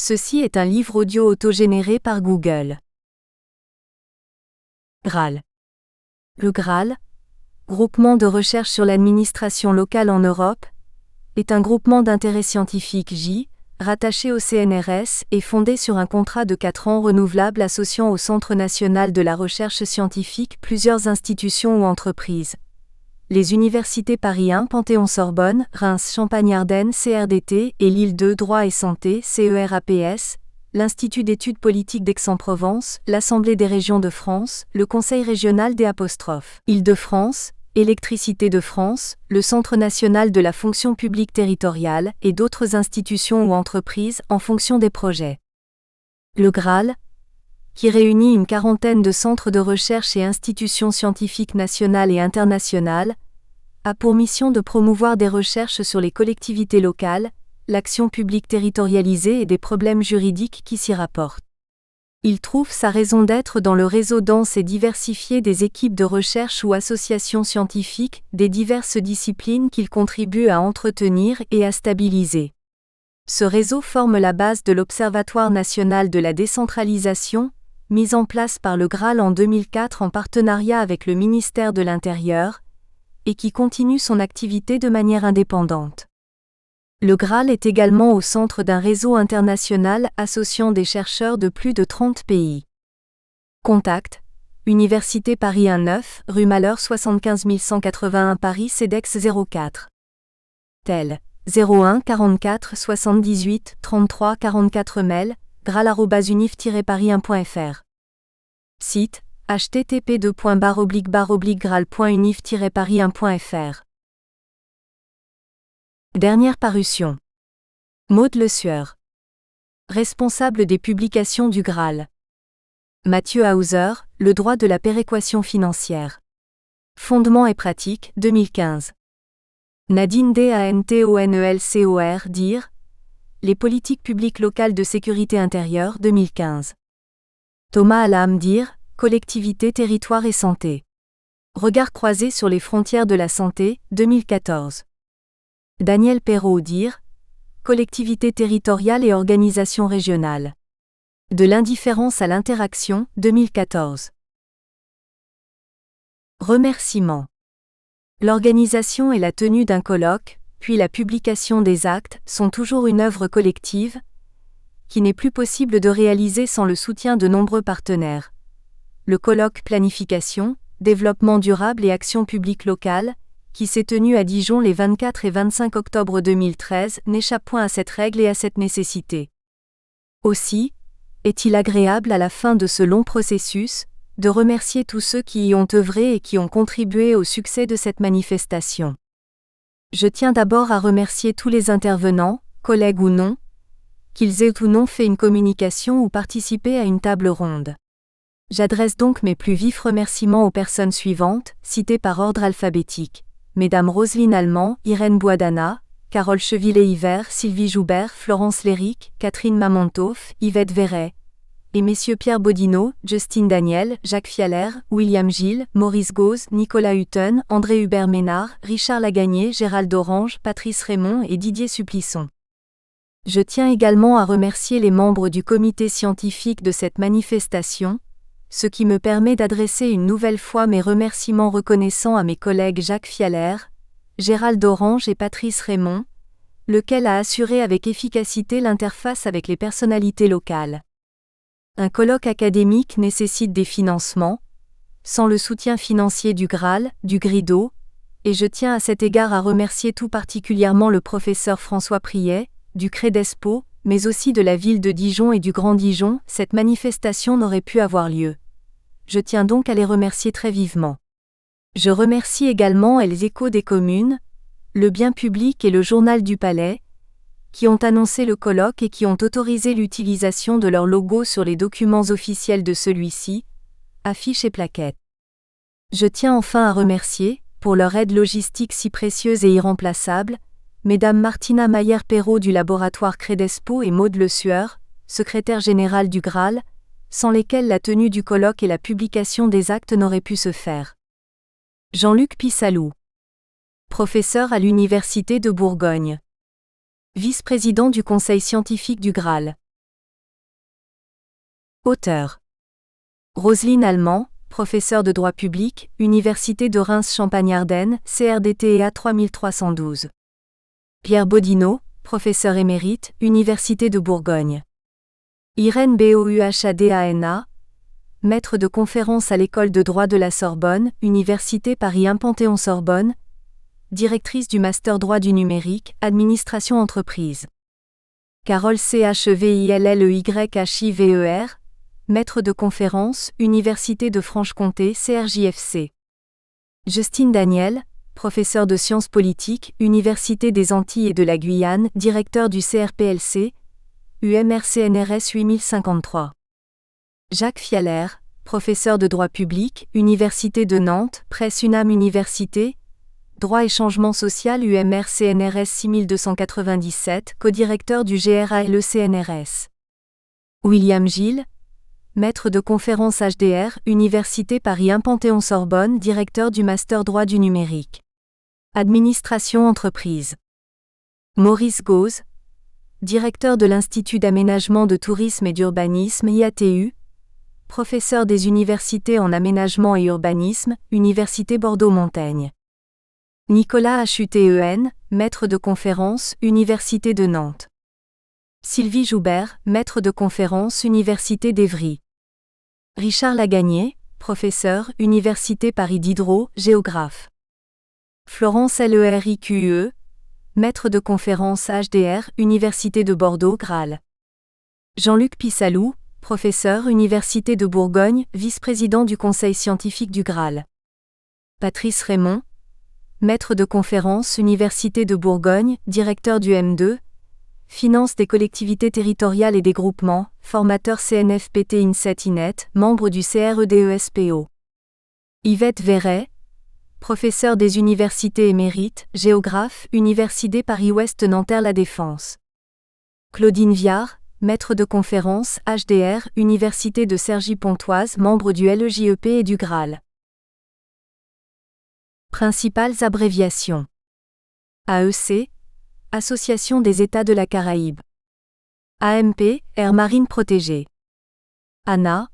Ceci est un livre audio autogénéré par Google. Graal. Le Graal, groupement de recherche sur l'administration locale en Europe, est un groupement d'intérêt scientifique rattaché au CNRS et fondé sur un contrat de 4 ans renouvelable associant au Centre national de la recherche scientifique plusieurs institutions ou entreprises. Les universités Paris 1 Panthéon-Sorbonne, Reims Champagne-Ardenne CRDT et Lille 2 Droit et Santé CERAPS, l'Institut d'études politiques d'Aix-en-Provence, l'Assemblée des régions de France, le Conseil régional des Île-de-France, Électricité de France, le Centre national de la fonction publique territoriale et d'autres institutions ou entreprises en fonction des projets. Le Graal, qui réunit une quarantaine de centres de recherche et institutions scientifiques nationales et internationales, a pour mission de promouvoir des recherches sur les collectivités locales, l'action publique territorialisée et des problèmes juridiques qui s'y rapportent. Il trouve sa raison d'être dans le réseau dense et diversifié des équipes de recherche ou associations scientifiques des diverses disciplines qu'il contribue à entretenir et à stabiliser. Ce réseau forme la base de l'Observatoire national de la décentralisation, mis en place par le Graal en 2004 en partenariat avec le ministère de l'Intérieur, et qui continue son activité de manière indépendante. Le Graal est également au centre d'un réseau international associant des chercheurs de plus de 30 pays. Contact: Université Paris 1 9, rue Malheur 75 181 Paris CEDEX 04. Tel 01 44 78 33 44 mail graal@unif-paris1.fr. Site: http://graal.unif-paris1.fr. Dernière parution. Maud Le Sueur. Responsable des publications du Graal. Mathieu Hauser, Le droit de la péréquation financière. Fondements et pratiques, 2015. Nadine Dantonelcor, dire Les politiques publiques locales de sécurité intérieure, 2015. Thomas Alam, dire Collectivité, territoire et santé. Regard croisé sur les frontières de la santé, 2014. Daniel Perrault, dire Collectivité territoriale et organisation régionale. De l'indifférence à l'interaction, 2014. Remerciements. L'organisation et la tenue d'un colloque, puis la publication des actes, sont toujours une œuvre collective, qui n'est plus possible de réaliser sans le soutien de nombreux partenaires. Le colloque Planification, Développement durable et action publique locale, qui s'est tenu à Dijon les 24 et 25 octobre 2013, n'échappe point à cette règle et à cette nécessité. Aussi, est-il agréable à la fin de ce long processus, de remercier tous ceux qui y ont œuvré et qui ont contribué au succès de cette manifestation. Je tiens d'abord à remercier tous les intervenants, collègues ou non, qu'ils aient ou non fait une communication ou participé à une table ronde. J'adresse donc mes plus vifs remerciements aux personnes suivantes, citées par ordre alphabétique. Mesdames Roselyne Allemand, Irène Boisdana, Carole Chevillet-Hiver, Sylvie Joubert, Florence Léric, Catherine Mamontoff, Yvette Verret, et messieurs Pierre Bodino, Justine Daniel, Jacques Fialer, William Gilles, Maurice Gauze, Nicolas Hutton, André Hubert Ménard, Richard Lagagné, Gérald Orange, Patrice Raymond et Didier Supplisson. Je tiens également à remercier les membres du comité scientifique de cette manifestation, ce qui me permet d'adresser une nouvelle fois mes remerciements reconnaissants à mes collègues Jacques Fialer, Gérald Orange et Patrice Raymond, lequel a assuré avec efficacité l'interface avec les personnalités locales. Un colloque académique nécessite des financements, sans le soutien financier du Graal, du Grido, et je tiens à cet égard à remercier tout particulièrement le professeur François Priet, du Credespo, mais aussi de la ville de Dijon et du Grand Dijon, cette manifestation n'aurait pu avoir lieu. Je tiens donc à les remercier très vivement. Je remercie également les échos des communes, le Bien public et le Journal du Palais, qui ont annoncé le colloque et qui ont autorisé l'utilisation de leur logo sur les documents officiels de celui-ci, affiches et plaquettes. Je tiens enfin à remercier, pour leur aide logistique si précieuse et irremplaçable, Mesdames Martina Mayer-Perrault du laboratoire Credespo et Maud Le Sueur, secrétaire générale du Graal, sans lesquelles la tenue du colloque et la publication des actes n'auraient pu se faire. Jean-Luc Pissalou, professeur à l'Université de Bourgogne. Vice-président du Conseil scientifique du Graal. Auteur. Roselyne Allemand, professeure de droit public, Université de Reims-Champagne-Ardenne, CRDTEA 3312. Pierre Bodino, professeur émérite, Université de Bourgogne. Irène Bouhadana, maître de conférences à l'École de droit de la Sorbonne, Université Paris 1 Panthéon-Sorbonne, directrice du Master droit du numérique, administration entreprise. Carole Chevillellehyhiver, maître de conférences, Université de Franche-Comté CRJFC. Justine Daniel, professeur de sciences politiques, Université des Antilles et de la Guyane, directeur du CRPLC, UMR-CNRS 8053. Jacques Fialer, professeur de droit public, Université de Nantes, Presse UNAM Université, Droit et changement social UMR-CNRS 6297, codirecteur du GRALE-CNRS. William Gilles, maître de conférences HDR, Université Paris 1 Panthéon-Sorbonne, directeur du Master droit du numérique. Administration entreprise. Maurice Gauze, directeur de l'Institut d'aménagement de tourisme et d'urbanisme IATU, professeur des universités en aménagement et urbanisme, Université Bordeaux-Montaigne. Nicolas Huten, maître de conférences, Université de Nantes. Sylvie Joubert, maître de conférences, Université d'Évry. Richard Lagagné, professeur, Université Paris Diderot, géographe. Florence Lerique, maître de conférences HDR, Université de Bordeaux, Graal. Jean-Luc Pissalou, professeur, Université de Bourgogne, vice-président du conseil scientifique du Graal. Patrice Raymond, maître de conférences, Université de Bourgogne, directeur du M2, Finance des collectivités territoriales et des groupements, formateur CNFPT INSET-INET, membre du CREDESPO. Yvette Verret, professeur des universités émérites, géographe, Université Paris-Ouest Nanterre-La Défense. Claudine Viard, maître de conférences, HDR, Université de Cergy-Pontoise, membre du LEJEP et du Graal. Principales abréviations. AEC, Association des États de la Caraïbe. AMP, Aire Marine Protégée. ANA,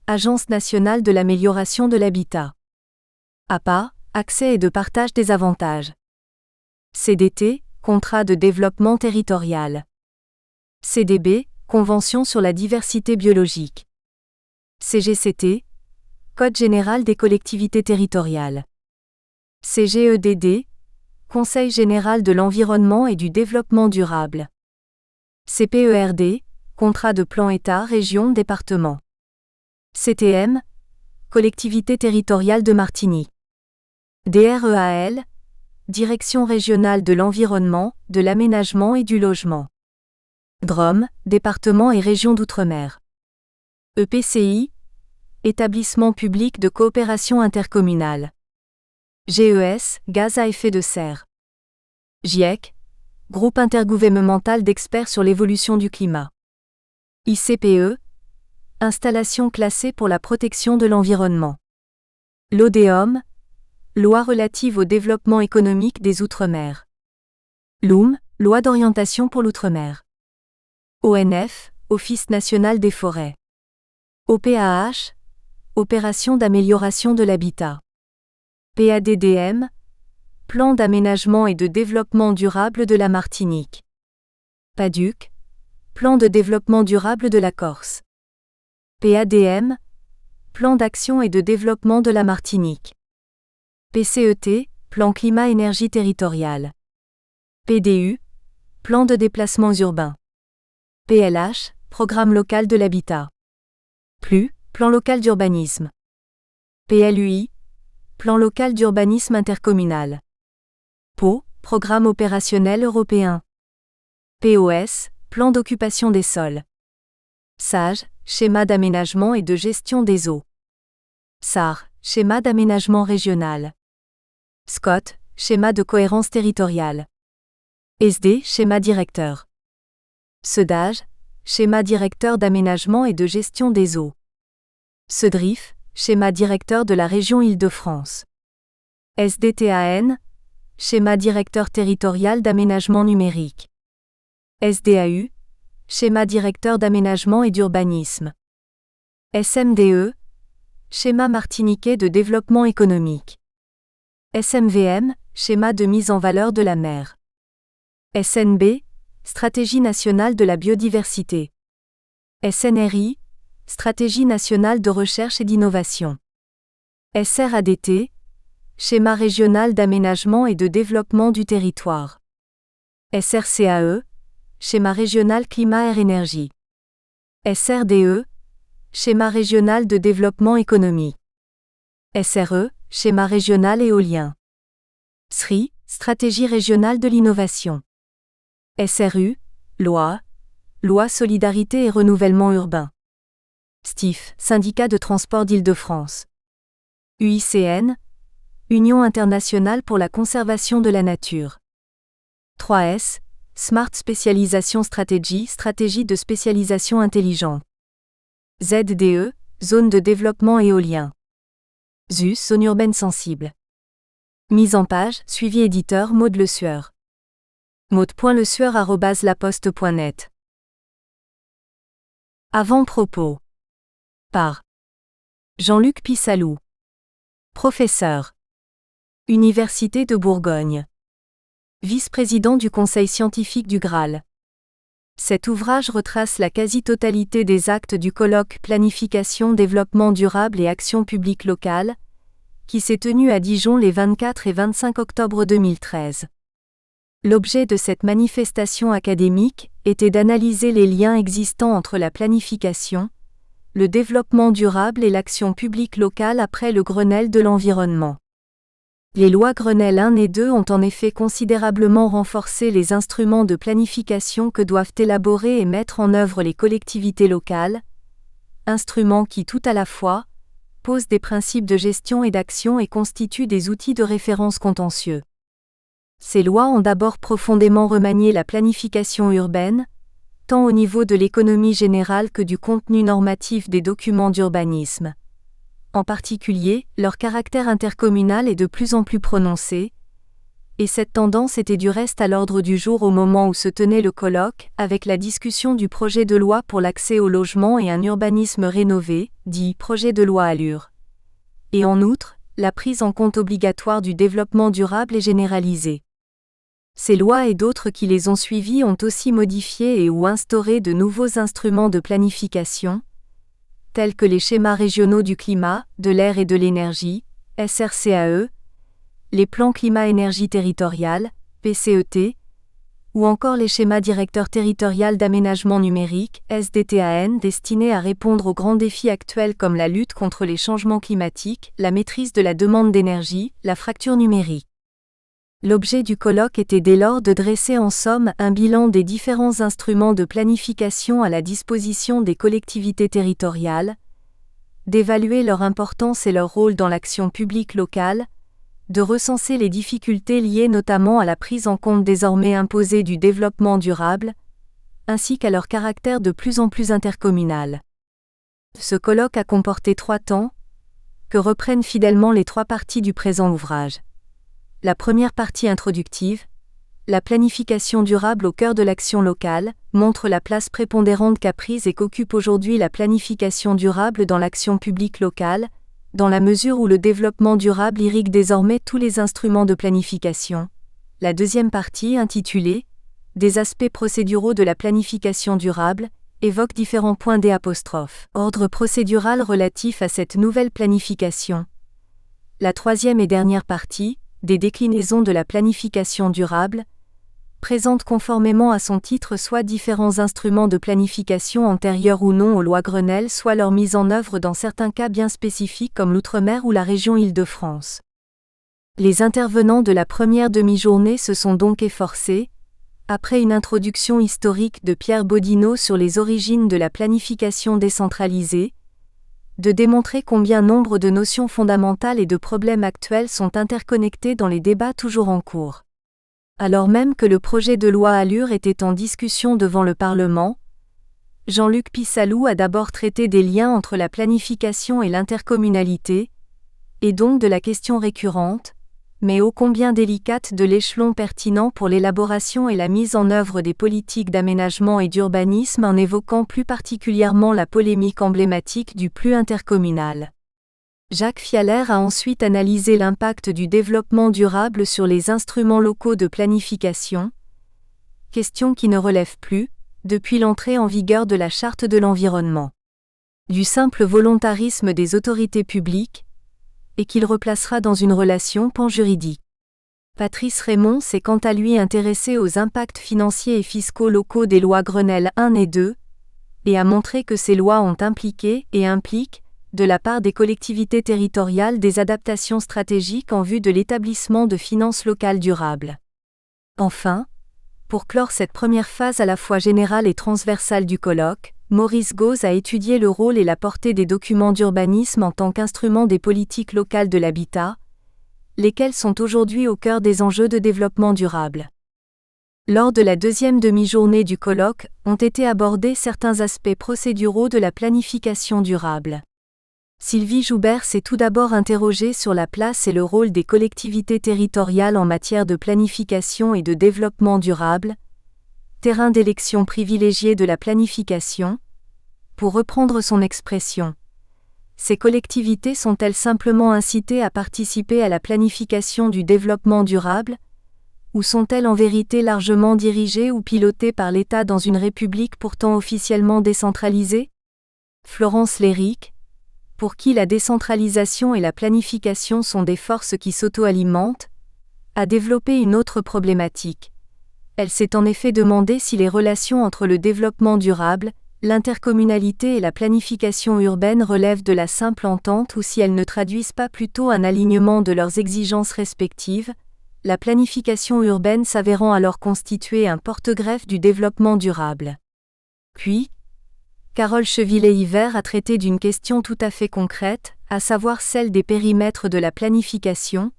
Agence nationale de l'amélioration de l'habitat. APA, Accès et de partage des avantages. CDT, Contrat de développement territorial. CDB, Convention sur la diversité biologique. CGCT, Code général des collectivités territoriales. CGEDD, Conseil général de l'environnement et du développement durable. CPERD, Contrat de plan État-région-département. CTM, Collectivité territoriale de Martinique. DREAL, Direction régionale de l'environnement, de l'aménagement et du logement. DROM, Département et région d'outre-mer. EPCI, Établissement public de coopération intercommunale. GES, Gaz à effet de serre. GIEC, Groupe intergouvernemental d'experts sur l'évolution du climat. ICPE, Installation classée pour la protection de l'environnement. LODEOM, Loi relative au développement économique des Outre-mer. LOM, Loi d'orientation pour l'Outre-mer. ONF, Office national des forêts. OPAH, Opération d'amélioration de l'habitat. PADDM, Plan d'aménagement et de développement durable de la Martinique. PADUC, Plan de développement durable de la Corse. PADM, Plan d'action et de développement de la Martinique. PCET, Plan climat-énergie territorial. PDU, Plan de déplacements urbains. PLH, Programme local de l'habitat. PLU, Plan local d'urbanisme. PLUI, Plan local d'urbanisme intercommunal. PO, Programme opérationnel européen. POS, Plan d'occupation des sols. SAGE, Schéma d'aménagement et de gestion des eaux. SAR, Schéma d'aménagement régional. SCOT, Schéma de cohérence territoriale. SD, Schéma directeur. SEDAGE, Schéma directeur d'aménagement et de gestion des eaux. SEDRIF, Schéma directeur de la région Île-de-France. SDTAN, Schéma directeur territorial d'aménagement numérique. SDAU, Schéma directeur d'aménagement et d'urbanisme. SMDE, schéma martiniquais de développement économique. SMVM, schéma de mise en valeur de la mer. SNB, stratégie nationale de la biodiversité. SNRI, stratégie nationale de recherche et d'innovation. SRADT, schéma régional d'aménagement et de développement du territoire. SRCAE, schéma régional climat-air-énergie. SRDE, schéma régional de développement économique. SRE, schéma régional éolien. SRI, stratégie régionale de l'innovation. SRU, loi solidarité et renouvellement urbain. STIF, syndicat de transport d'Île-de-France. UICN, Union internationale pour la conservation de la nature. 3S, Smart Spécialisation Stratégie, stratégie de spécialisation intelligente. ZDE, zone de développement éolien. ZUS, zone urbaine sensible. Mise en page, suivi éditeur Maud Le Sueur. maud.lesueur@laposte.net. Avant-propos. Par Jean-Luc Pissalou. Professeur. Université de Bourgogne. Vice-président du Conseil scientifique du Graal. Cet ouvrage retrace la quasi-totalité des actes du colloque Planification, développement durable et action publique locale, qui s'est tenu à Dijon les 24 et 25 octobre 2013. L'objet de cette manifestation académique était d'analyser les liens existants entre la planification, le développement durable et l'action publique locale après le Grenelle de l'environnement. Les lois Grenelle 1 et 2 ont en effet considérablement renforcé les instruments de planification que doivent élaborer et mettre en œuvre les collectivités locales, instruments qui tout à la fois posent des principes de gestion et d'action et constituent des outils de référence contentieux. Ces lois ont d'abord profondément remanié la planification urbaine, tant au niveau de l'économie générale que du contenu normatif des documents d'urbanisme. En particulier, leur caractère intercommunal est de plus en plus prononcé, et cette tendance était du reste à l'ordre du jour au moment où se tenait le colloque, avec la discussion du projet de loi pour l'accès au logement et un urbanisme rénové, dit projet de loi ALUR. Et en outre, la prise en compte obligatoire du développement durable et généralisé. Ces lois et d'autres qui les ont suivies ont aussi modifié et ou instauré de nouveaux instruments de planification, tels que les schémas régionaux du climat, de l'air et de l'énergie, SRCAE, les plans climat-énergie territorial, PCET, ou encore les schémas directeurs territoriaux d'aménagement numérique, SDTAN, destinés à répondre aux grands défis actuels comme la lutte contre les changements climatiques, la maîtrise de la demande d'énergie, la fracture numérique. L'objet du colloque était dès lors de dresser en somme un bilan des différents instruments de planification à la disposition des collectivités territoriales, d'évaluer leur importance et leur rôle dans l'action publique locale, de recenser les difficultés liées notamment à la prise en compte désormais imposée du développement durable, ainsi qu'à leur caractère de plus en plus intercommunal. Ce colloque a comporté 3 temps, que reprennent fidèlement les 3 parties du présent ouvrage. La première partie introductive, la planification durable au cœur de l'action locale, montre la place prépondérante qu'a prise et qu'occupe aujourd'hui la planification durable dans l'action publique locale, dans la mesure où le développement durable irrigue désormais tous les instruments de planification. La deuxième partie, intitulée « Des aspects procéduraux de la planification durable », évoque différents points ordre procédural relatif à cette nouvelle planification. La troisième et dernière partie, des déclinaisons de la planification durable, présente conformément à son titre soit différents instruments de planification antérieurs ou non aux lois Grenelle, soit leur mise en œuvre dans certains cas bien spécifiques comme l'Outre-mer ou la région Île-de-France. Les intervenants de la première demi-journée se sont donc efforcés, après une introduction historique de Pierre Bodino sur les origines de la planification décentralisée, de démontrer combien nombre de notions fondamentales et de problèmes actuels sont interconnectés dans les débats toujours en cours. Alors même que le projet de loi ALUR était en discussion devant le Parlement, Jean-Luc Pissalou a d'abord traité des liens entre la planification et l'intercommunalité, et donc de la question récurrente, mais ô combien délicate de l'échelon pertinent pour l'élaboration et la mise en œuvre des politiques d'aménagement et d'urbanisme en évoquant plus particulièrement la polémique emblématique du PLU intercommunal. Jacques Fialer a ensuite analysé l'impact du développement durable sur les instruments locaux de planification, question qui ne relève plus, depuis l'entrée en vigueur de la Charte de l'environnement, du simple volontarisme des autorités publiques, et qu'il replacera dans une relation panjuridique. Patrice Raymond s'est quant à lui intéressé aux impacts financiers et fiscaux locaux des lois Grenelle 1 et 2, et a montré que ces lois ont impliqué et impliquent, de la part des collectivités territoriales, des adaptations stratégiques en vue de l'établissement de finances locales durables. Enfin, pour clore cette première phase à la fois générale et transversale du colloque, Maurice Gauze a étudié le rôle et la portée des documents d'urbanisme en tant qu'instrument des politiques locales de l'habitat, lesquels sont aujourd'hui au cœur des enjeux de développement durable. Lors de la deuxième demi-journée du colloque, ont été abordés certains aspects procéduraux de la planification durable. Sylvie Joubert s'est tout d'abord interrogée sur la place et le rôle des collectivités territoriales en matière de planification et de développement durable, terrain d'élection privilégié de la planification. Pour reprendre son expression, ces collectivités sont-elles simplement incitées à participer à la planification du développement durable, ou sont-elles en vérité largement dirigées ou pilotées par l'État dans une république pourtant officiellement décentralisée ? Florence Léric, pour qui la décentralisation et la planification sont des forces qui s'auto-alimentent, a développé une autre problématique. Elle s'est en effet demandé si les relations entre le développement durable, l'intercommunalité et la planification urbaine relèvent de la simple entente ou si elles ne traduisent pas plutôt un alignement de leurs exigences respectives, la planification urbaine s'avérant alors constituer un porte-greffe du développement durable. Puis, Carole Chevillet-Hiver a traité d'une question tout à fait concrète, à savoir celle des périmètres de la planification,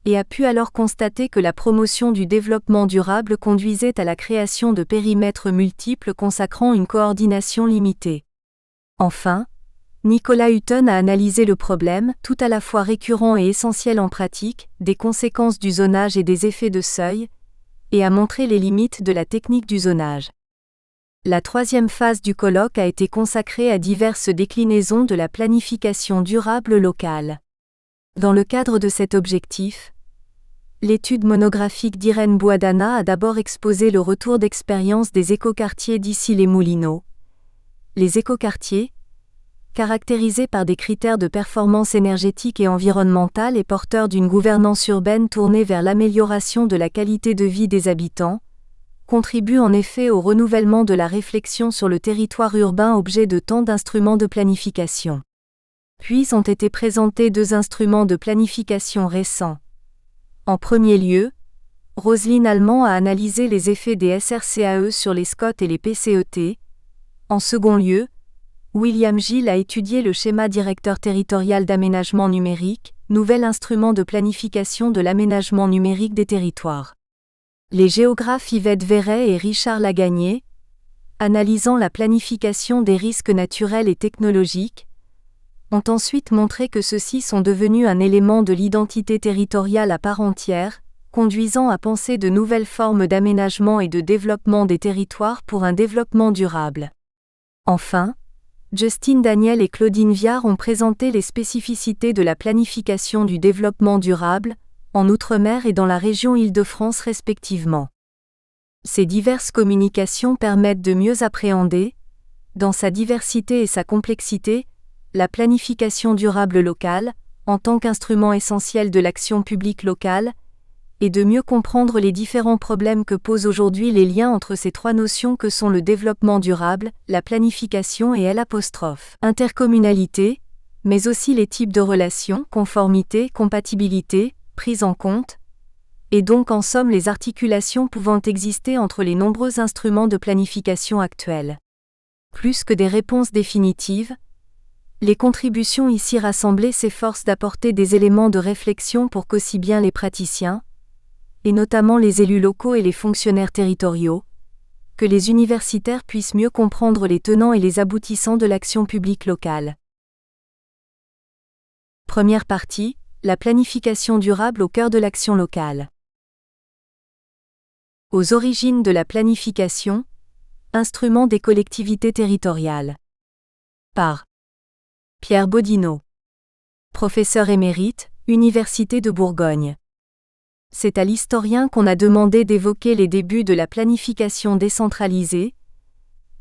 et a pu alors constater que la promotion du développement durable conduisait à la création de périmètres multiples consacrant une coordination limitée. Enfin, Nicolas Hutton a analysé le problème, tout à la fois récurrent et essentiel en pratique, des conséquences du zonage et des effets de seuil, et a montré les limites de la technique du zonage. La troisième phase du colloque a été consacrée à diverses déclinaisons de la planification durable locale. Dans le cadre de cet objectif, l'étude monographique d'Irène Boadana a d'abord exposé le retour d'expérience des écoquartiers d'Issy-les-Moulineaux. Les écoquartiers, caractérisés par des critères de performance énergétique et environnementale et porteurs d'une gouvernance urbaine tournée vers l'amélioration de la qualité de vie des habitants, contribuent en effet au renouvellement de la réflexion sur le territoire urbain, objet de tant d'instruments de planification. Puis ont été présentés deux instruments de planification récents. En premier lieu, Roselyne Allemand a analysé les effets des SRCAE sur les SCOT et les PCET. En second lieu, William Gilles a étudié le schéma directeur territorial d'aménagement numérique, nouvel instrument de planification de l'aménagement numérique des territoires. Les géographes Yvette Verret et Richard Lagagné, analysant la planification des risques naturels et technologiques, ont ensuite montré que ceux-ci sont devenus un élément de l'identité territoriale à part entière, conduisant à penser de nouvelles formes d'aménagement et de développement des territoires pour un développement durable. Enfin, Justine Daniel et Claudine Viard ont présenté les spécificités de la planification du développement durable, en Outre-mer et dans la région Île-de-France respectivement. Ces diverses communications permettent de mieux appréhender, dans sa diversité et sa complexité, la planification durable locale, en tant qu'instrument essentiel de l'action publique locale, et de mieux comprendre les différents problèmes que posent aujourd'hui les liens entre ces trois notions que sont le développement durable, la planification et intercommunalité, mais aussi les types de relations, conformité, compatibilité, prise en compte, et donc en somme les articulations pouvant exister entre les nombreux instruments de planification actuels. Plus que des réponses définitives, les contributions ici rassemblées s'efforcent d'apporter des éléments de réflexion pour qu'aussi bien les praticiens, et notamment les élus locaux et les fonctionnaires territoriaux, que les universitaires puissent mieux comprendre les tenants et les aboutissants de l'action publique locale. Première partie, La planification durable au cœur de l'action locale. Aux origines de la planification, instrument des collectivités territoriales. Par Pierre Bodino. Professeur émérite, Université de Bourgogne. C'est à l'historien qu'on a demandé d'évoquer les débuts de la planification décentralisée,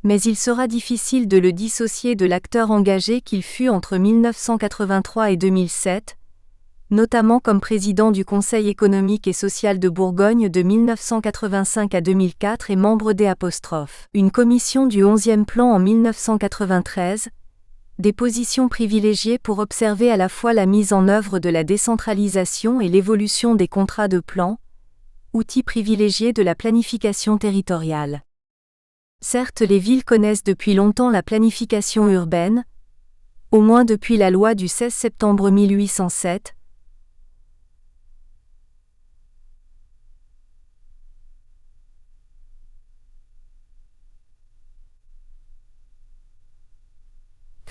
mais il sera difficile de le dissocier de l'acteur engagé qu'il fut entre 1983 et 2007, notamment comme président du Conseil économique et social de Bourgogne de 1985 à 2004 et membre des une commission du 11e plan en 1993, des positions privilégiées pour observer à la fois la mise en œuvre de la décentralisation et l'évolution des contrats de plan, outils privilégiés de la planification territoriale. Certes, les villes connaissent depuis longtemps la planification urbaine, au moins depuis la loi du 16 septembre 1807,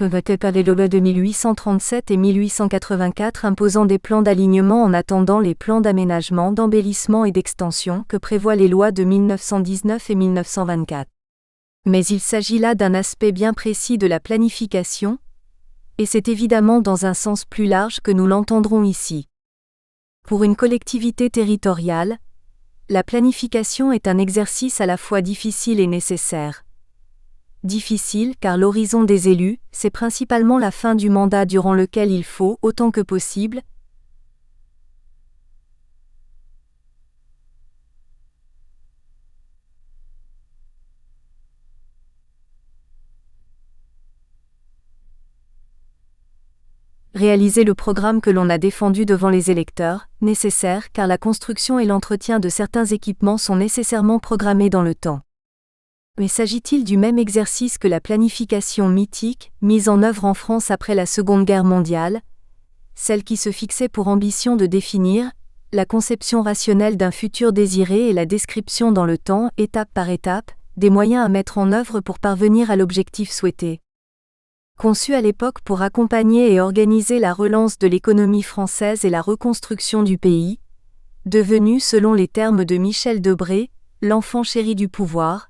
votée par les lois de 1837 et 1884 imposant des plans d'alignement en attendant les plans d'aménagement, d'embellissement et d'extension que prévoient les lois de 1919 et 1924. Mais il s'agit là d'un aspect bien précis de la planification, et c'est évidemment dans un sens plus large que nous l'entendrons ici. Pour une collectivité territoriale, la planification est un exercice à la fois difficile et nécessaire. Difficile car l'horizon des élus, c'est principalement la fin du mandat durant lequel il faut, autant que possible, réaliser le programme que l'on a défendu devant les électeurs, nécessaire car la construction et l'entretien de certains équipements sont nécessairement programmés dans le temps. Mais s'agit-il du même exercice que la planification mythique, mise en œuvre en France après la Seconde Guerre mondiale, celle qui se fixait pour ambition de définir la conception rationnelle d'un futur désiré et la description dans le temps, étape par étape, des moyens à mettre en œuvre pour parvenir à l'objectif souhaité. Conçue à l'époque pour accompagner et organiser la relance de l'économie française et la reconstruction du pays, devenue selon les termes de Michel Debré, l'enfant chéri du pouvoir,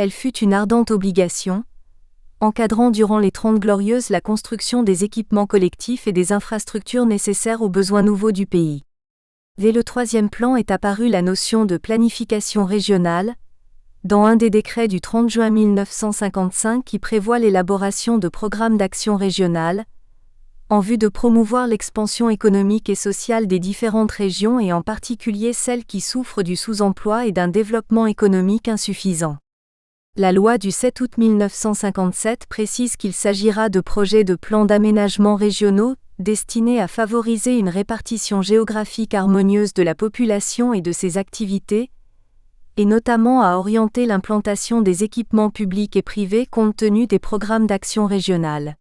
elle fut une ardente obligation, encadrant durant les 30 Glorieuses la construction des équipements collectifs et des infrastructures nécessaires aux besoins nouveaux du pays. Dès le troisième plan est apparue la notion de planification régionale, dans un des décrets du 30 juin 1955 qui prévoit l'élaboration de programmes d'action régionale, en vue de promouvoir l'expansion économique et sociale des différentes régions et en particulier celles qui souffrent du sous-emploi et d'un développement économique insuffisant. La loi du 7 août 1957 précise qu'il s'agira de projets de plans d'aménagement régionaux destinés à favoriser une répartition géographique harmonieuse de la population et de ses activités, et notamment à orienter l'implantation des équipements publics et privés compte tenu des programmes d'action régionale.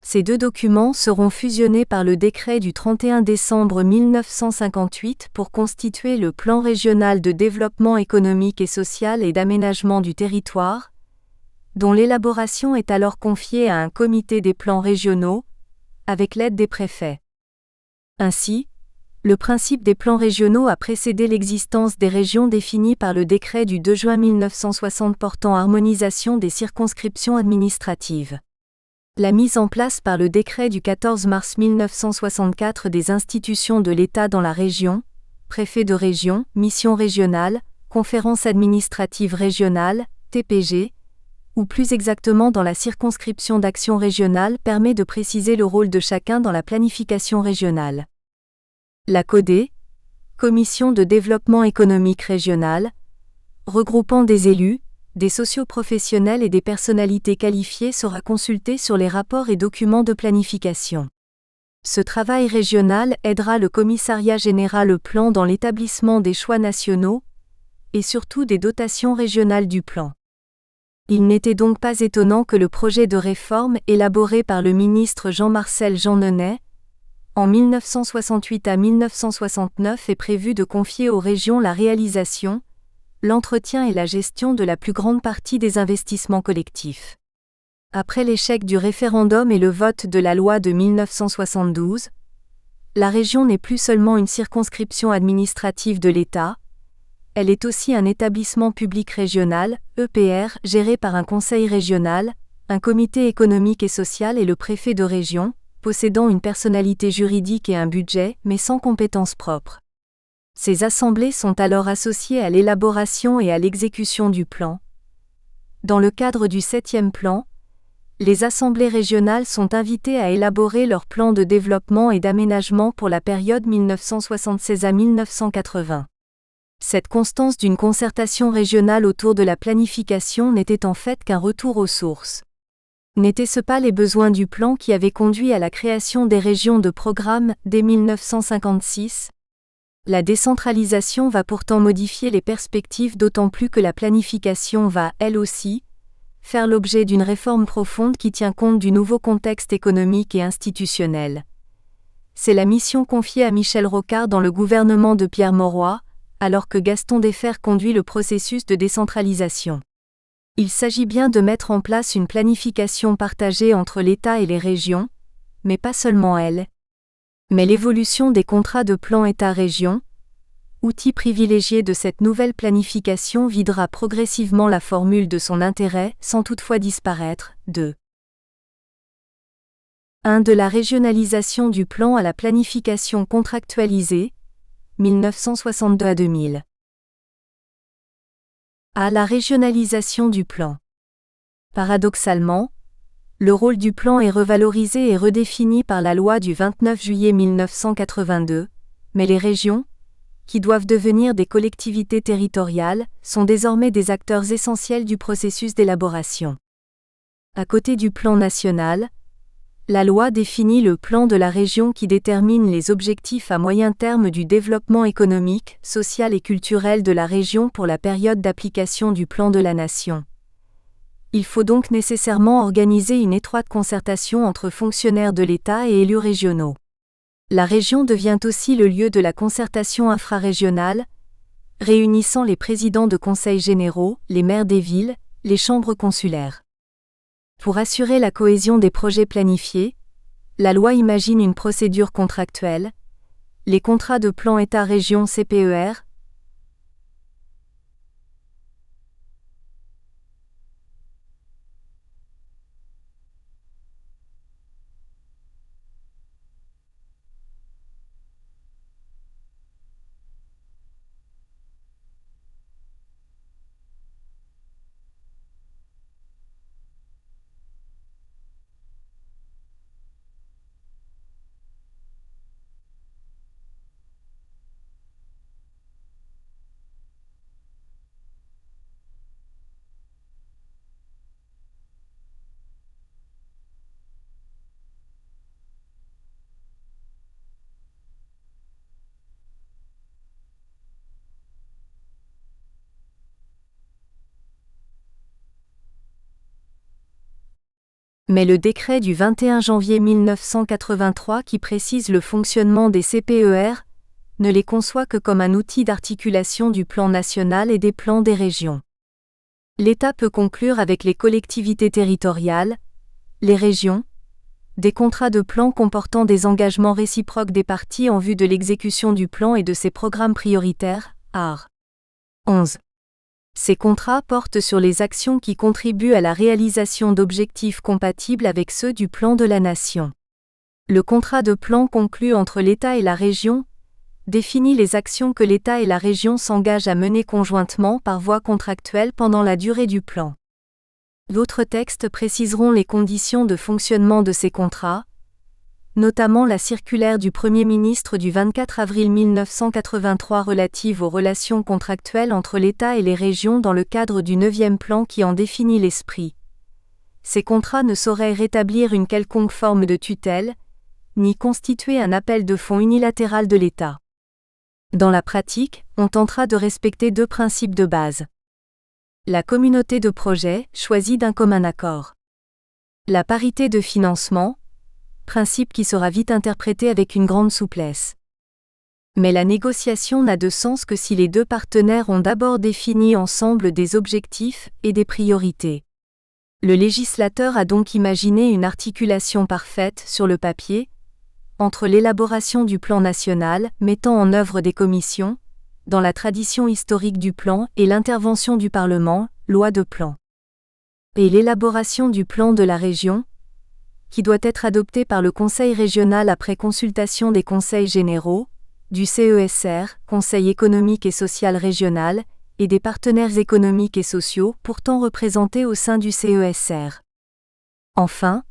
Ces deux documents seront fusionnés par le décret du 31 décembre 1958 pour constituer le Plan régional de développement économique et social et d'aménagement du territoire, dont l'élaboration est alors confiée à un comité des plans régionaux, avec l'aide des préfets. Ainsi, le principe des plans régionaux a précédé l'existence des régions définies par le décret du 2 juin 1960 portant harmonisation des circonscriptions administratives. La mise en place par le décret du 14 mars 1964 des institutions de l'État dans la région, préfet de région, mission régionale, conférence administrative régionale, TPG, ou plus exactement dans la circonscription d'action régionale permet de préciser le rôle de chacun dans la planification régionale. La CODE, Commission de développement économique régional, regroupant des élus, des socioprofessionnels et des personnalités qualifiées sera consultée sur les rapports et documents de planification. Ce travail régional aidera le Commissariat général au plan dans l'établissement des choix nationaux, et surtout des dotations régionales du plan. Il n'était donc pas étonnant que le projet de réforme élaboré par le ministre Jean-Marcel Jeanneney, en 1968 à 1969 ait prévu de confier aux régions la réalisation, l'entretien et la gestion de la plus grande partie des investissements collectifs. Après l'échec du référendum et le vote de la loi de 1972, La région n'est plus seulement une circonscription administrative de l'État, elle est aussi un établissement public régional, EPR, géré par un conseil régional, un comité économique et social et le préfet de région, possédant une personnalité juridique et un budget, mais sans compétences propres. Ces assemblées sont alors associées à l'élaboration et à l'exécution du plan. Dans le cadre du 7e plan, les assemblées régionales sont invitées à élaborer leur plan de développement et d'aménagement pour la période 1976 à 1980. Cette constance d'une concertation régionale autour de la planification n'était en fait qu'un retour aux sources. N'étaient-ce pas les besoins du plan qui avaient conduit à la création des régions de programme dès 1956 ? La décentralisation va pourtant modifier les perspectives d'autant plus que la planification va, elle aussi, faire l'objet d'une réforme profonde qui tient compte du nouveau contexte économique et institutionnel. C'est la mission confiée à Michel Rocard dans le gouvernement de Pierre Mauroy, alors que Gaston Defferre conduit le processus de décentralisation. Il s'agit bien de mettre en place une planification partagée entre l'État et les régions, mais pas seulement elles. Mais l'évolution des contrats de plan État-région, outil privilégié de cette nouvelle planification, videra progressivement la formule de son intérêt, sans toutefois disparaître. 1. De la régionalisation du plan à la planification contractualisée, 1962 à 2000. À la régionalisation du plan. Paradoxalement, le rôle du plan est revalorisé et redéfini par la loi du 29 juillet 1982, mais les régions, qui doivent devenir des collectivités territoriales, sont désormais des acteurs essentiels du processus d'élaboration. À côté du plan national, la loi définit le plan de la région qui détermine les objectifs à moyen terme du développement économique, social et culturel de la région pour la période d'application du plan de la nation. Il faut donc nécessairement organiser une étroite concertation entre fonctionnaires de l'État et élus régionaux. La région devient aussi le lieu de la concertation infrarégionale, réunissant les présidents de conseils généraux, les maires des villes, les chambres consulaires. Pour assurer la cohésion des projets planifiés, la loi imagine une procédure contractuelle, les contrats de plan État-région CPER, mais le décret du 21 janvier 1983 qui précise le fonctionnement des CPER ne les conçoit que comme un outil d'articulation du plan national et des plans des régions. L'État peut conclure avec les collectivités territoriales, les régions, des contrats de plan comportant des engagements réciproques des parties en vue de l'exécution du plan et de ses programmes prioritaires, art. 11. Ces contrats portent sur les actions qui contribuent à la réalisation d'objectifs compatibles avec ceux du plan de la nation. Le contrat de plan conclu entre l'État et la région définit les actions que l'État et la région s'engagent à mener conjointement par voie contractuelle pendant la durée du plan. D'autres textes préciseront les conditions de fonctionnement de ces contrats, notamment la circulaire du Premier ministre du 24 avril 1983 relative aux relations contractuelles entre l'État et les régions dans le cadre du 9e plan qui en définit l'esprit. Ces contrats ne sauraient rétablir une quelconque forme de tutelle, ni constituer un appel de fonds unilatéral de l'État. Dans la pratique, on tentera de respecter deux principes de base. La communauté de projet, choisie d'un commun accord. La parité de financement, principe qui sera vite interprété avec une grande souplesse. Mais la négociation n'a de sens que si les deux partenaires ont d'abord défini ensemble des objectifs et des priorités. Le législateur a donc imaginé une articulation parfaite sur le papier, entre l'élaboration du plan national, mettant en œuvre des commissions, dans la tradition historique du plan, et l'intervention du Parlement, loi de plan. Et l'élaboration du plan de la région, qui doit être adopté par le Conseil régional après consultation des conseils généraux, du CESR, Conseil économique et social régional, et des partenaires économiques et sociaux pourtant représentés au sein du CESR. Enfin,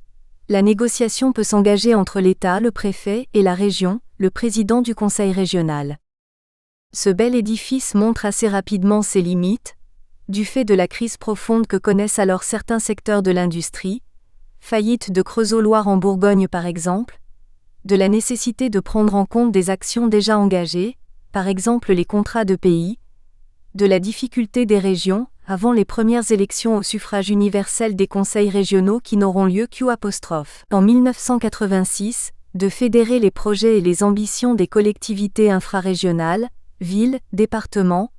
la négociation peut s'engager entre l'État, le préfet, et la région, le président du conseil régional. Ce bel édifice montre assez rapidement ses limites, du fait de la crise profonde que connaissent alors certains secteurs de l'industrie, faillite de Creusot-Loire en Bourgogne par exemple, de la nécessité de prendre en compte des actions déjà engagées, par exemple les contrats de pays, de la difficulté des régions, avant les premières élections au suffrage universel des conseils régionaux qui n'auront lieu qu'en 1986, de fédérer les projets et les ambitions des collectivités infrarégionales, villes, départements,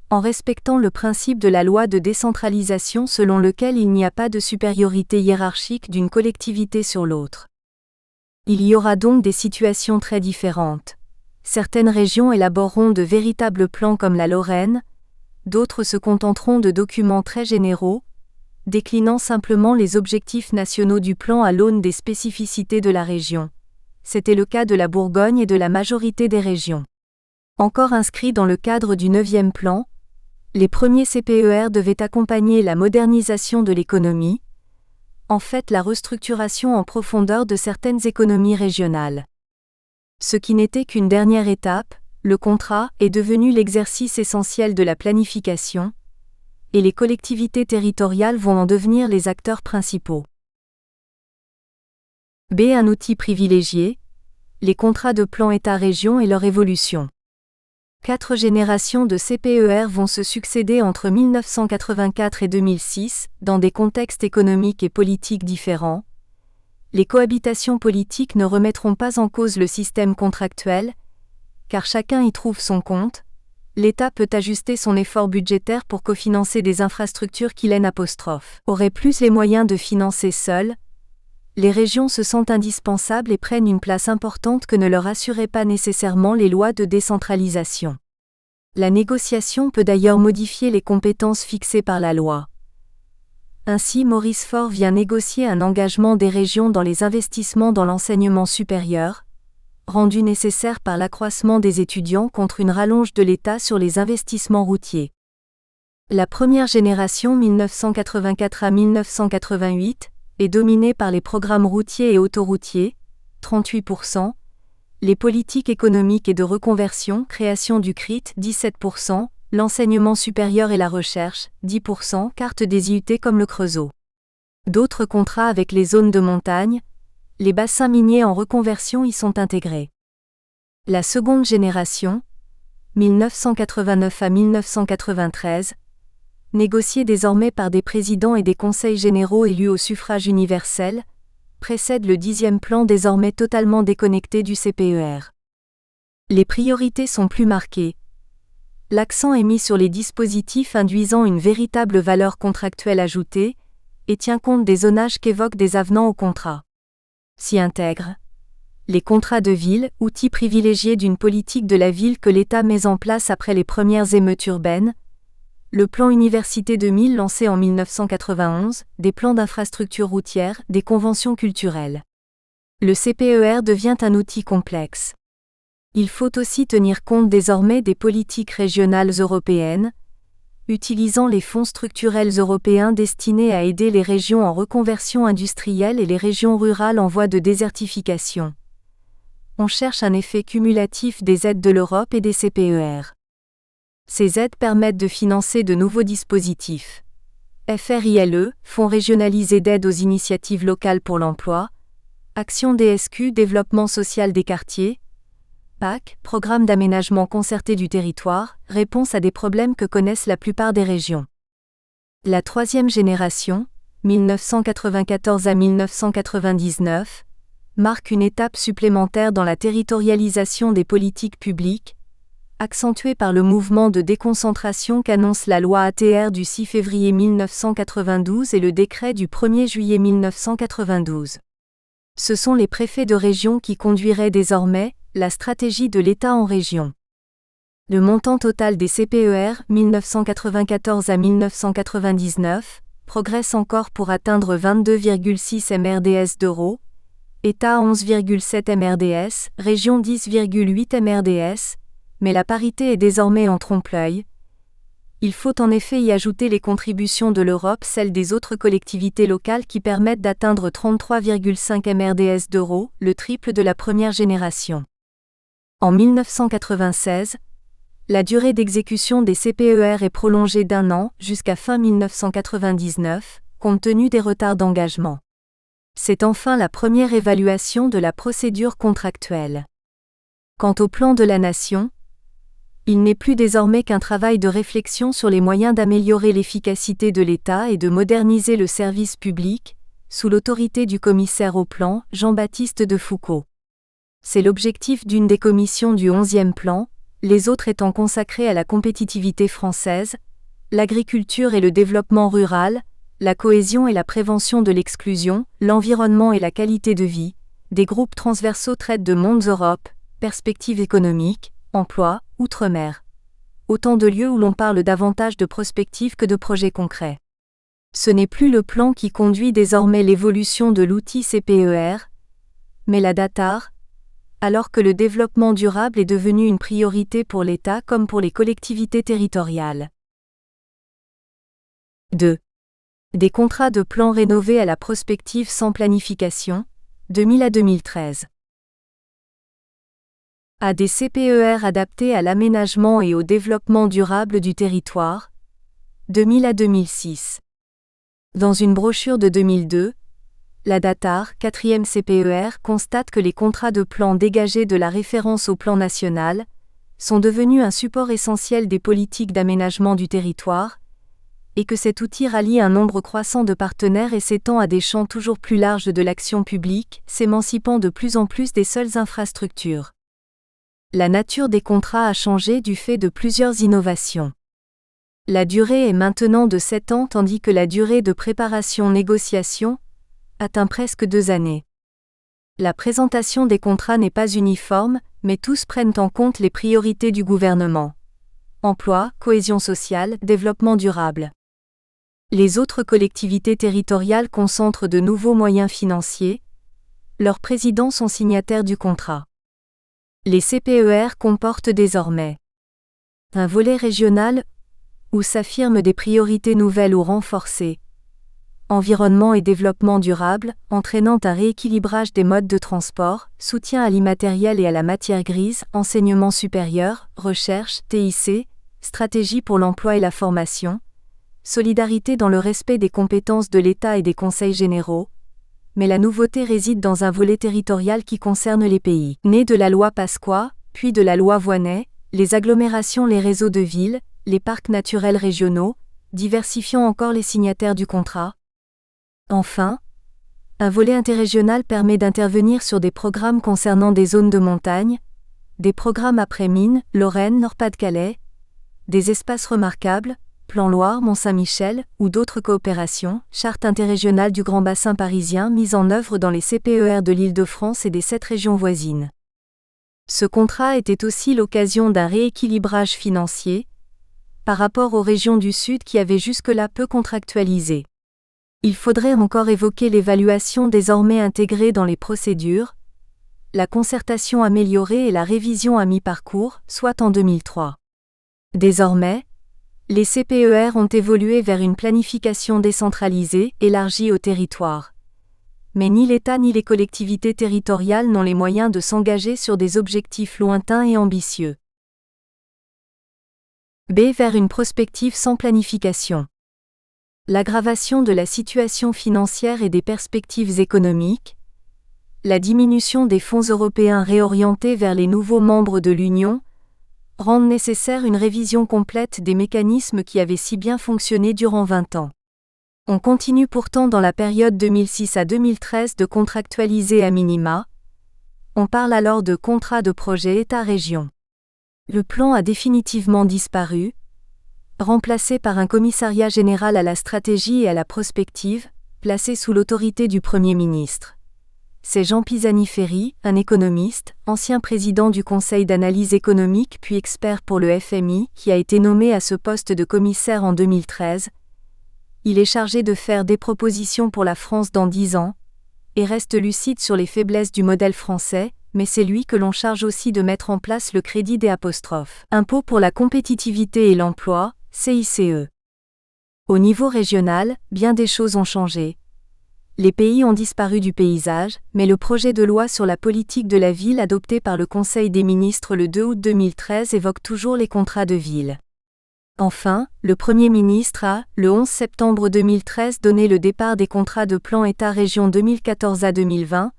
en respectant le principe de la loi de décentralisation selon lequel il n'y a pas de supériorité hiérarchique d'une collectivité sur l'autre. Il y aura donc des situations très différentes. Certaines régions élaboreront de véritables plans comme la Lorraine, d'autres se contenteront de documents très généraux, déclinant simplement les objectifs nationaux du plan à l'aune des spécificités de la région. C'était le cas de la Bourgogne et de la majorité des régions. Encore inscrits dans le cadre du 9e plan, les premiers CPER devaient accompagner la modernisation de l'économie, en fait la restructuration en profondeur de certaines économies régionales. Ce qui n'était qu'une dernière étape, le contrat est devenu l'exercice essentiel de la planification, et les collectivités territoriales vont en devenir les acteurs principaux. B. Un outil privilégié, les contrats de plan État-région et leur évolution. 4 générations de CPER vont se succéder entre 1984 et 2006, dans des contextes économiques et politiques différents. Les cohabitations politiques ne remettront pas en cause le système contractuel, car chacun y trouve son compte. L'État peut ajuster son effort budgétaire pour cofinancer des infrastructures qu'il aurait plus les moyens de financer seul. Les régions se sentent indispensables et prennent une place importante que ne leur assuraient pas nécessairement les lois de décentralisation. La négociation peut d'ailleurs modifier les compétences fixées par la loi. Ainsi, Maurice Faure vient négocier un engagement des régions dans les investissements dans l'enseignement supérieur, rendu nécessaire par l'accroissement des étudiants contre une rallonge de l'État sur les investissements routiers. La première génération 1984 à 1988 est dominée par les programmes routiers et autoroutiers, 38%, les politiques économiques et de reconversion, création du CRIT, 17%, l'enseignement supérieur et la recherche, 10%, carte des IUT comme le Creusot. D'autres contrats avec les zones de montagne, les bassins miniers en reconversion y sont intégrés. La seconde génération, 1989 à 1993, négociée désormais par des présidents et des conseils généraux élus au suffrage universel, précède le 10e plan désormais totalement déconnecté du CPER. Les priorités sont plus marquées. L'accent est mis sur les dispositifs induisant une véritable valeur contractuelle ajoutée, et tient compte des zonages qu'évoquent des avenants au contrat. S'y intègrent les contrats de ville, outils privilégiés d'une politique de la ville que l'État met en place après les premières émeutes urbaines, le plan Université 2000 lancé en 1991, des plans d'infrastructures routières, des conventions culturelles. Le CPER devient un outil complexe. Il faut aussi tenir compte désormais des politiques régionales européennes, utilisant les fonds structurels européens destinés à aider les régions en reconversion industrielle et les régions rurales en voie de désertification. On cherche un effet cumulatif des aides de l'Europe et des CPER. Ces aides permettent de financer de nouveaux dispositifs. FRILE, Fonds régionalisé d'aide aux initiatives locales pour l'emploi, Action DSQ, Développement social des quartiers, PAC, Programme d'aménagement concerté du territoire, réponse à des problèmes que connaissent la plupart des régions. La troisième génération, 1994 à 1999, marque une étape supplémentaire dans la territorialisation des politiques publiques, accentuée par le mouvement de déconcentration qu'annonce la loi ATR du 6 février 1992 et le décret du 1er juillet 1992. Ce sont les préfets de région qui conduiraient désormais la stratégie de l'État en région. Le montant total des CPER 1994 à 1999 progresse encore pour atteindre 22,6 MRDS d'euros, État 11,7 MRDS, région 10,8 MRDS, mais la parité est désormais en trompe-l'œil. Il faut en effet y ajouter les contributions de l'Europe, celles des autres collectivités locales qui permettent d'atteindre 33,5 MRDS d'euros, le triple de la première génération. En 1996, la durée d'exécution des CPER est prolongée d'1 an jusqu'à fin 1999, compte tenu des retards d'engagement. C'est enfin la première évaluation de la procédure contractuelle. Quant au plan de la nation, il n'est plus désormais qu'un travail de réflexion sur les moyens d'améliorer l'efficacité de l'État et de moderniser le service public, sous l'autorité du commissaire au plan, Jean-Baptiste Defoucauld. C'est l'objectif d'une des commissions du 11e plan, les autres étant consacrés à la compétitivité française, l'agriculture et le développement rural, la cohésion et la prévention de l'exclusion, l'environnement et la qualité de vie. Des groupes transversaux traitent de mondes Europe, perspectives économiques, emploi, outre-mer. Autant de lieux où l'on parle davantage de prospectives que de projets concrets. Ce n'est plus le plan qui conduit désormais l'évolution de l'outil CPER, mais la DATAR, alors que le développement durable est devenu une priorité pour l'État comme pour les collectivités territoriales. 2. Des contrats de plan rénovés à la prospective sans planification, 2000 à 2013. À des CPER adaptés à l'aménagement et au développement durable du territoire, 2000 à 2006. Dans une brochure de 2002, la DATAR, 4e CPER, constate que les contrats de plan dégagés de la référence au plan national sont devenus un support essentiel des politiques d'aménagement du territoire, et que cet outil rallie un nombre croissant de partenaires et s'étend à des champs toujours plus larges de l'action publique, s'émancipant de plus en plus des seules infrastructures. La nature des contrats a changé du fait de plusieurs innovations. La durée est maintenant de 7 ans tandis que la durée de préparation-négociation atteint presque 2 années. La présentation des contrats n'est pas uniforme, mais tous prennent en compte les priorités du gouvernement. Emploi, cohésion sociale, développement durable. Les autres collectivités territoriales concentrent de nouveaux moyens financiers. Leurs présidents sont signataires du contrat. Les CPER comportent désormais un volet régional où s'affirment des priorités nouvelles ou renforcées. Environnement et développement durable, entraînant un rééquilibrage des modes de transport, soutien à l'immatériel et à la matière grise, enseignement supérieur, recherche, TIC, stratégie pour l'emploi et la formation, solidarité dans le respect des compétences de l'État et des conseils généraux, mais la nouveauté réside dans un volet territorial qui concerne les pays nés de la loi Pasqua, puis de la loi Voynet, les agglomérations, les réseaux de villes, les parcs naturels régionaux, diversifiant encore les signataires du contrat. Enfin, un volet interrégional permet d'intervenir sur des programmes concernant des zones de montagne, des programmes après-mines, Lorraine, Nord-Pas-de-Calais, des espaces remarquables, Plan Loire, Mont-Saint-Michel, ou d'autres coopérations, charte interrégionale du Grand Bassin parisien mise en œuvre dans les CPER de l'Île-de-France et des 7 régions voisines. Ce contrat était aussi l'occasion d'un rééquilibrage financier, par rapport aux régions du Sud qui avaient jusque-là peu contractualisé. Il faudrait encore évoquer l'évaluation désormais intégrée dans les procédures, la concertation améliorée et la révision à mi-parcours, soit en 2003. Désormais, les CPER ont évolué vers une planification décentralisée, élargie au territoire. Mais ni l'État ni les collectivités territoriales n'ont les moyens de s'engager sur des objectifs lointains et ambitieux. B. Vers une prospective sans planification. L'aggravation de la situation financière et des perspectives économiques, la diminution des fonds européens réorientés vers les nouveaux membres de l'Union, rendent nécessaire une révision complète des mécanismes qui avaient si bien fonctionné durant 20 ans. On continue pourtant dans la période 2006 à 2013 de contractualiser à minima. On parle alors de contrat de projet État-région. Le plan a définitivement disparu, remplacé par un commissariat général à la stratégie et à la prospective, placé sous l'autorité du Premier ministre. c'est Jean Pisani-Ferry, un économiste, ancien président du Conseil d'analyse économique puis expert pour le FMI, qui a été nommé à ce poste de commissaire en 2013. Il est chargé de faire des propositions pour la France dans 10 ans, et reste lucide sur les faiblesses du modèle français, mais c'est lui que l'on charge aussi de mettre en place le crédit des apostrophes. Impôt pour la compétitivité et l'emploi, CICE. Au niveau régional, bien des choses ont changé. Les pays ont disparu du paysage, mais le projet de loi sur la politique de la ville adopté par le Conseil des ministres le 2 août 2013 évoque toujours les contrats de ville. Enfin, le Premier ministre a, le 11 septembre 2013, donné le départ des contrats de plan État-région 2014 à 2020.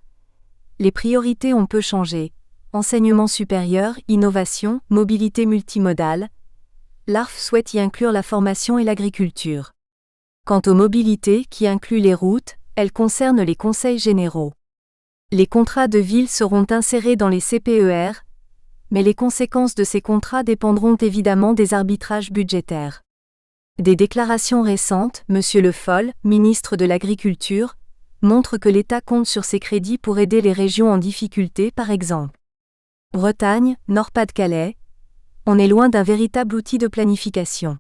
Les priorités ont peu changé. Enseignement supérieur, innovation, mobilité multimodale. L'ARF souhaite y inclure la formation et l'agriculture. Quant aux mobilités, qui incluent les routes, elles concernent les conseils généraux. Les contrats de ville seront insérés dans les CPER, mais les conséquences de ces contrats dépendront évidemment des arbitrages budgétaires. Des déclarations récentes, M. Le Foll, ministre de l'Agriculture, montrent que l'État compte sur ces crédits pour aider les régions en difficulté, par exemple Bretagne, Nord-Pas-de-Calais. On est loin d'un véritable outil de planification.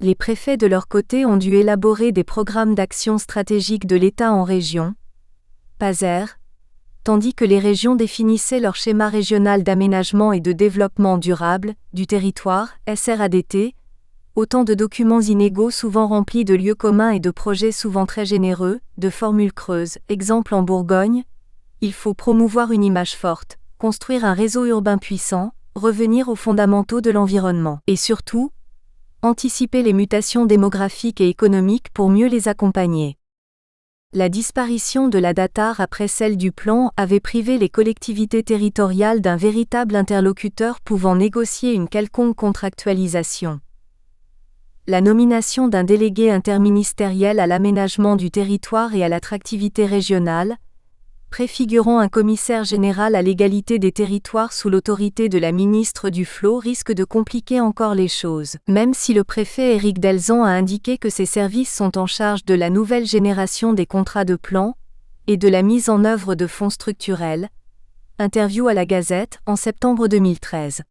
Les préfets de leur côté ont dû élaborer des programmes d'action stratégique de l'État en région, PASER, tandis que les régions définissaient leur schéma régional d'aménagement et de développement durable du territoire, SRADT, autant de documents inégaux souvent remplis de lieux communs et de projets souvent très généreux, de formules creuses. Exemple en Bourgogne, il faut promouvoir une image forte, construire un réseau urbain puissant, revenir aux fondamentaux de l'environnement, et surtout, anticiper les mutations démographiques et économiques pour mieux les accompagner. La disparition de la DATAR après celle du plan avait privé les collectivités territoriales d'un véritable interlocuteur pouvant négocier une quelconque contractualisation. La nomination d'un délégué interministériel à l'aménagement du territoire et à l'attractivité régionale, préfigurant un commissaire général à l'égalité des territoires sous l'autorité de la ministre Duflot, risque de compliquer encore les choses, même si le préfet Éric Delzan a indiqué que ses services sont en charge de la nouvelle génération des contrats de plan et de la mise en œuvre de fonds structurels. Interview à la Gazette, en septembre 2013.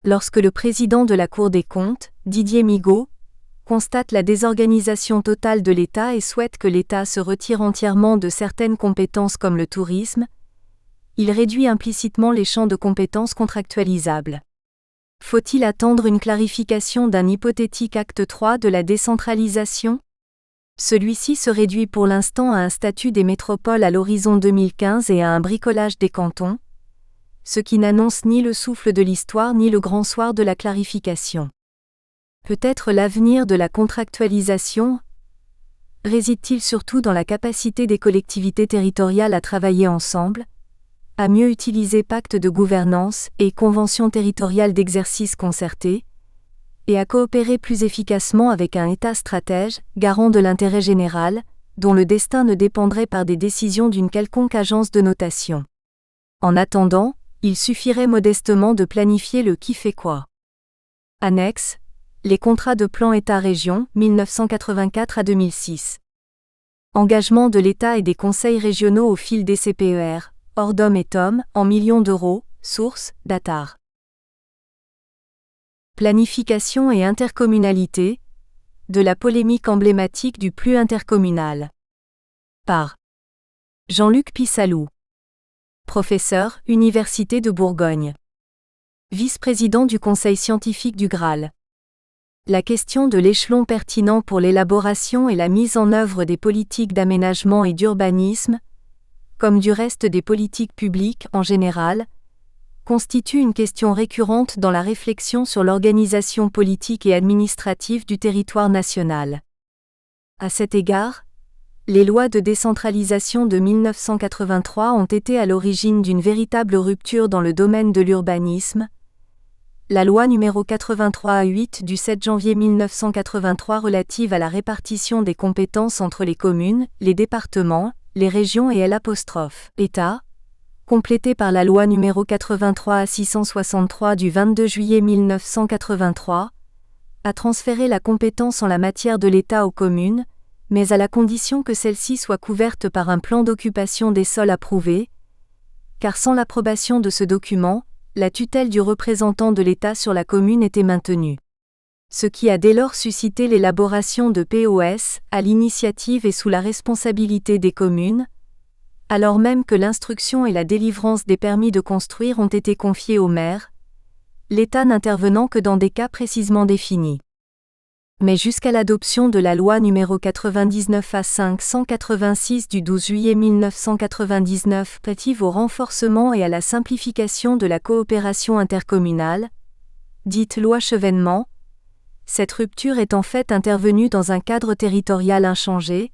Lorsque le président de la Cour des comptes, Didier Migaud, constate la désorganisation totale de l'État et souhaite que l'État se retire entièrement de certaines compétences comme le tourisme, il réduit implicitement les champs de compétences contractualisables. Faut-il attendre une clarification d'un hypothétique acte 3 de la décentralisation ? Celui-ci se réduit pour l'instant à un statut des métropoles à l'horizon 2015 et à un bricolage des cantons, ce qui n'annonce ni le souffle de l'histoire ni le grand soir de la clarification. Peut-être l'avenir de la contractualisation réside-t-il surtout dans la capacité des collectivités territoriales à travailler ensemble, à mieux utiliser pactes de gouvernance et conventions territoriales d'exercice concerté, et à coopérer plus efficacement avec un État stratège, garant de l'intérêt général, dont le destin ne dépendrait par des décisions d'une quelconque agence de notation. En attendant, il suffirait modestement de planifier le qui fait quoi. Annexe. Les contrats de plan État-région, 1984 à 2006. Engagement de l'État et des conseils régionaux au fil des CPER, Ordom et Tom, en millions d'euros, source, DATAR. Planification et intercommunalité, de la polémique emblématique du plus intercommunal. Par Jean-Luc Pissalou. Professeur, Université de Bourgogne. Vice-président du Conseil scientifique du Graal. La question de l'échelon pertinent pour l'élaboration et la mise en œuvre des politiques d'aménagement et d'urbanisme, comme du reste des politiques publiques en général, constitue une question récurrente dans la réflexion sur l'organisation politique et administrative du territoire national. À cet égard, les lois de décentralisation de 1983 ont été à l'origine d'une véritable rupture dans le domaine de l'urbanisme. La loi n° 83/8 du 7 janvier 1983 relative à la répartition des compétences entre les communes, les départements, les régions et l'État, complétée par la loi n° 83/663 du 22 juillet 1983, a transféré la compétence en la matière de l'État aux communes, mais à la condition que celle-ci soit couverte par un plan d'occupation des sols approuvé, car sans l'approbation de ce document, la tutelle du représentant de l'État sur la commune était maintenue. Ce qui a dès lors suscité l'élaboration de POS, à l'initiative et sous la responsabilité des communes, alors même que l'instruction et la délivrance des permis de construire ont été confiés au maire, l'État n'intervenant que dans des cas précisément définis. Mais jusqu'à l'adoption de la loi n° 99/586 du 12 juillet 1999 relative au renforcement et à la simplification de la coopération intercommunale, dite loi Chevènement, cette rupture est en fait intervenue dans un cadre territorial inchangé,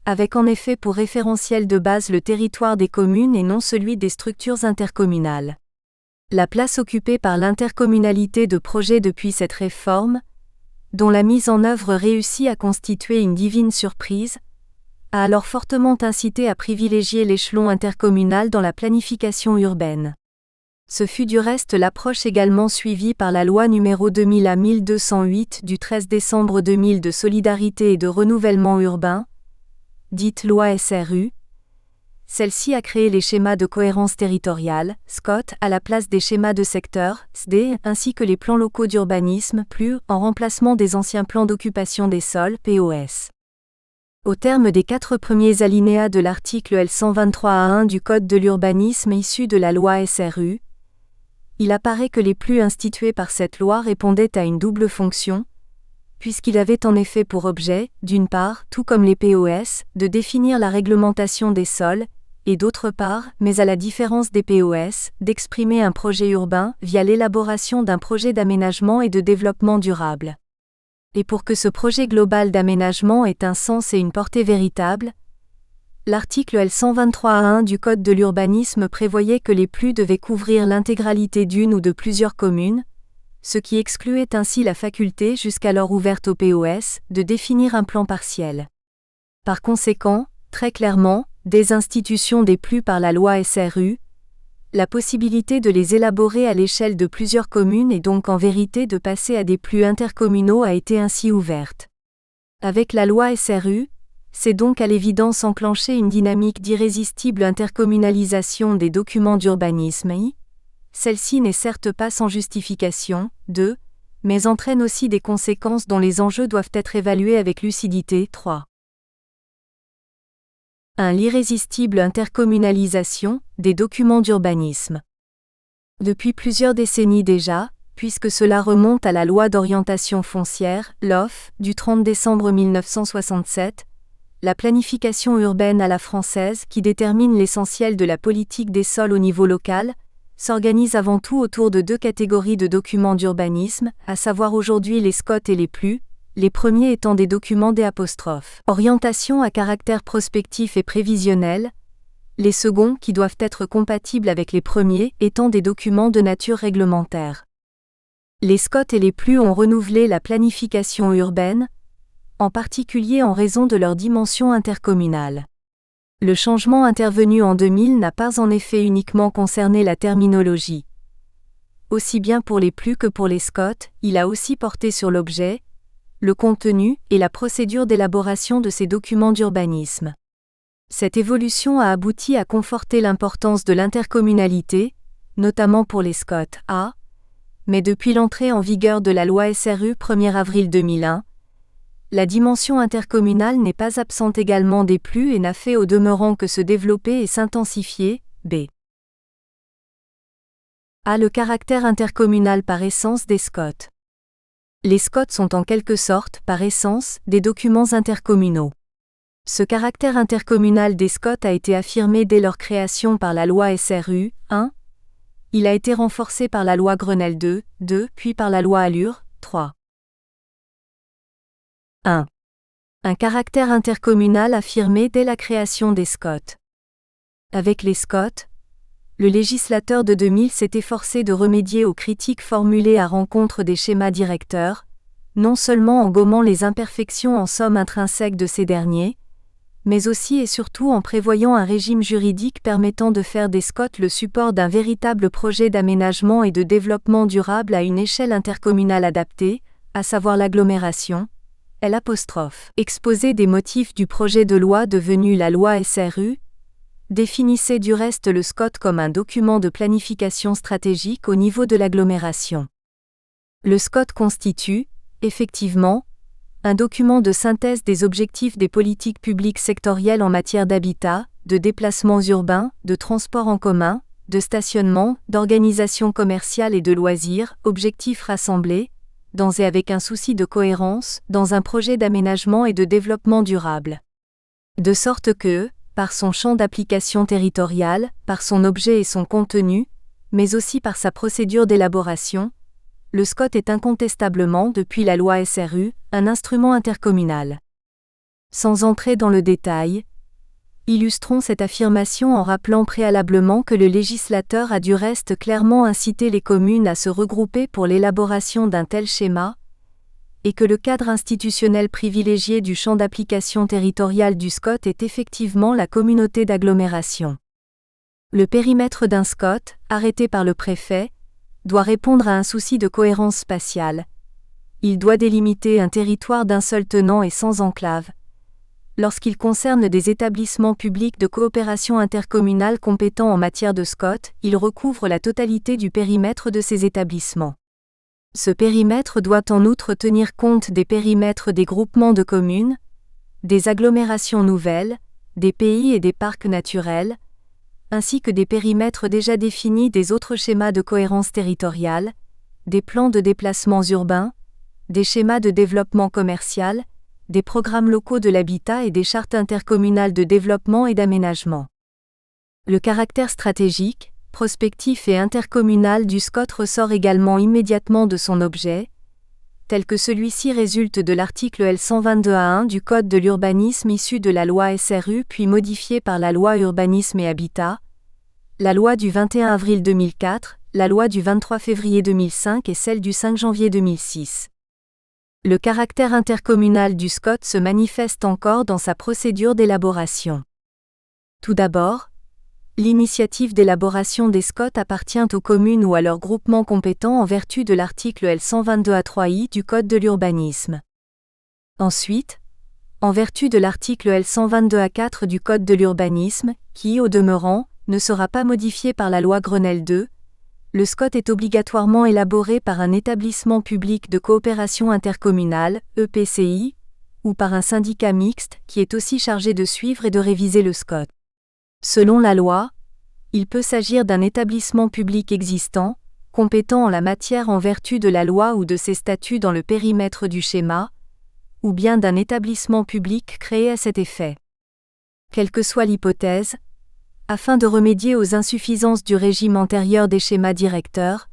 avec en effet pour référentiel de base le territoire des communes et non celui des structures intercommunales. La place occupée par l'intercommunalité de projet depuis cette réforme, dont la mise en œuvre réussit à constituer une divine surprise, a alors fortement incité à privilégier l'échelon intercommunal dans la planification urbaine. Ce fut du reste l'approche également suivie par la loi n° 2000-1208 du 13 décembre 2000 de solidarité et de renouvellement urbain, dite loi SRU. Celle-ci a créé les schémas de cohérence territoriale, SCOT, à la place des schémas de secteur, SD, ainsi que les plans locaux d'urbanisme, PLU, en remplacement des anciens plans d'occupation des sols, POS. Au terme des 4 premiers alinéas de l'article L123A1 du Code de l'urbanisme issu de la loi SRU, il apparaît que les PLU institués par cette loi répondaient à une double fonction, puisqu'il avait en effet pour objet, d'une part, tout comme les POS, de définir la réglementation des sols, et d'autre part, mais à la différence des POS, d'exprimer un projet urbain via l'élaboration d'un projet d'aménagement et de développement durable. Et pour que ce projet global d'aménagement ait un sens et une portée véritable, l'article L123A1 du Code de l'urbanisme prévoyait que les PLU devaient couvrir l'intégralité d'une ou de plusieurs communes, ce qui excluait ainsi la faculté jusqu'alors ouverte aux POS de définir un plan partiel. Par conséquent, très clairement, désinstitution des PLU par la loi SRU, la possibilité de les élaborer à l'échelle de plusieurs communes et donc en vérité de passer à des PLU intercommunaux a été ainsi ouverte. Avec la loi SRU, c'est donc à l'évidence enclenché une dynamique d'irrésistible intercommunalisation des documents d'urbanisme. Celle-ci n'est certes pas sans justification, mais entraîne aussi des conséquences dont les enjeux doivent être évalués avec lucidité. 3. 1. L'irrésistible intercommunalisation des documents d'urbanisme. Depuis plusieurs décennies déjà, puisque cela remonte à la loi d'orientation foncière, LOF, du 30 décembre 1967, la planification urbaine à la française qui détermine l'essentiel de la politique des sols au niveau local, s'organise avant tout autour de 2 catégories de documents d'urbanisme, à savoir aujourd'hui les SCOT et les PLU, les premiers étant des documents orientation à caractère prospectif et prévisionnel, les seconds qui doivent être compatibles avec les premiers étant des documents de nature réglementaire. Les SCOT et les PLU ont renouvelé la planification urbaine, en particulier en raison de leur dimension intercommunale. Le changement intervenu en 2000 n'a pas en effet uniquement concerné la terminologie. Aussi bien pour les PLU que pour les SCOT, il a aussi porté sur l'objet, le contenu et la procédure d'élaboration de ces documents d'urbanisme. Cette évolution a abouti à conforter l'importance de l'intercommunalité, notamment pour les SCOT, mais depuis l'entrée en vigueur de la loi SRU 1er avril 2001, la dimension intercommunale n'est pas absente également des PLU et n'a fait au demeurant que se développer et s'intensifier. Le caractère intercommunal par essence des SCOT. Les SCOT sont en quelque sorte, par essence, des documents intercommunaux. Ce caractère intercommunal des SCOT a été affirmé dès leur création par la loi SRU 1. Il a été renforcé par la loi Grenelle 2, puis par la loi Allure 3. 1. Un caractère intercommunal affirmé dès la création des SCOT. Avec les SCOT, le législateur de 2000 s'est efforcé de remédier aux critiques formulées à rencontre des schémas directeurs, non seulement en gommant les imperfections en somme intrinsèques de ces derniers, mais aussi et surtout en prévoyant un régime juridique permettant de faire des SCOT le support d'un véritable projet d'aménagement et de développement durable à une échelle intercommunale adaptée, à savoir l'agglomération, L'. Exposé des motifs du projet de loi devenu la loi SRU, définissait du reste le SCOT comme un document de planification stratégique au niveau de l'agglomération. Le SCOT constitue, effectivement, un document de synthèse des objectifs des politiques publiques sectorielles en matière d'habitat, de déplacements urbains, de transport en commun, de stationnement, d'organisation commerciale et de loisirs, objectifs rassemblés, dans et avec un souci de cohérence, dans un projet d'aménagement et de développement durable. De sorte que, par son champ d'application territorial, par son objet et son contenu, mais aussi par sa procédure d'élaboration, le SCOT est incontestablement, depuis la loi SRU, un instrument intercommunal. Sans entrer dans le détail, illustrons cette affirmation en rappelant préalablement que le législateur a du reste clairement incité les communes à se regrouper pour l'élaboration d'un tel schéma, et que le cadre institutionnel privilégié du champ d'application territorial du SCOT est effectivement la communauté d'agglomération. Le périmètre d'un SCOT, arrêté par le préfet, doit répondre à un souci de cohérence spatiale. Il doit délimiter un territoire d'un seul tenant et sans enclave. Lorsqu'il concerne des établissements publics de coopération intercommunale compétents en matière de SCOT, il recouvre la totalité du périmètre de ces établissements. Ce périmètre doit en outre tenir compte des périmètres des groupements de communes, des agglomérations nouvelles, des pays et des parcs naturels, ainsi que des périmètres déjà définis des autres schémas de cohérence territoriale, des plans de déplacements urbains, des schémas de développement commercial, des programmes locaux de l'habitat et des chartes intercommunales de développement et d'aménagement. Le caractère stratégique, prospectif et intercommunal du SCOT ressort également immédiatement de son objet, tel que celui-ci résulte de l'article L122A1 du Code de l'urbanisme issu de la loi SRU puis modifié par la loi Urbanisme et Habitat, la loi du 21 avril 2004, la loi du 23 février 2005 et celle du 5 janvier 2006. Le caractère intercommunal du SCOT se manifeste encore dans sa procédure d'élaboration. Tout d'abord, l'initiative d'élaboration des SCOT appartient aux communes ou à leurs groupements compétents en vertu de l'article L122A3I du Code de l'urbanisme. Ensuite, en vertu de l'article L122A4 du Code de l'urbanisme, qui, au demeurant, ne sera pas modifié par la loi Grenelle II, le SCOT est obligatoirement élaboré par un établissement public de coopération intercommunale, EPCI, ou par un syndicat mixte qui est aussi chargé de suivre et de réviser le SCOT. Selon la loi, il peut s'agir d'un établissement public existant, compétent en la matière en vertu de la loi ou de ses statuts dans le périmètre du schéma, ou bien d'un établissement public créé à cet effet. Quelle que soit l'hypothèse, afin de remédier aux insuffisances du régime antérieur des schémas directeurs,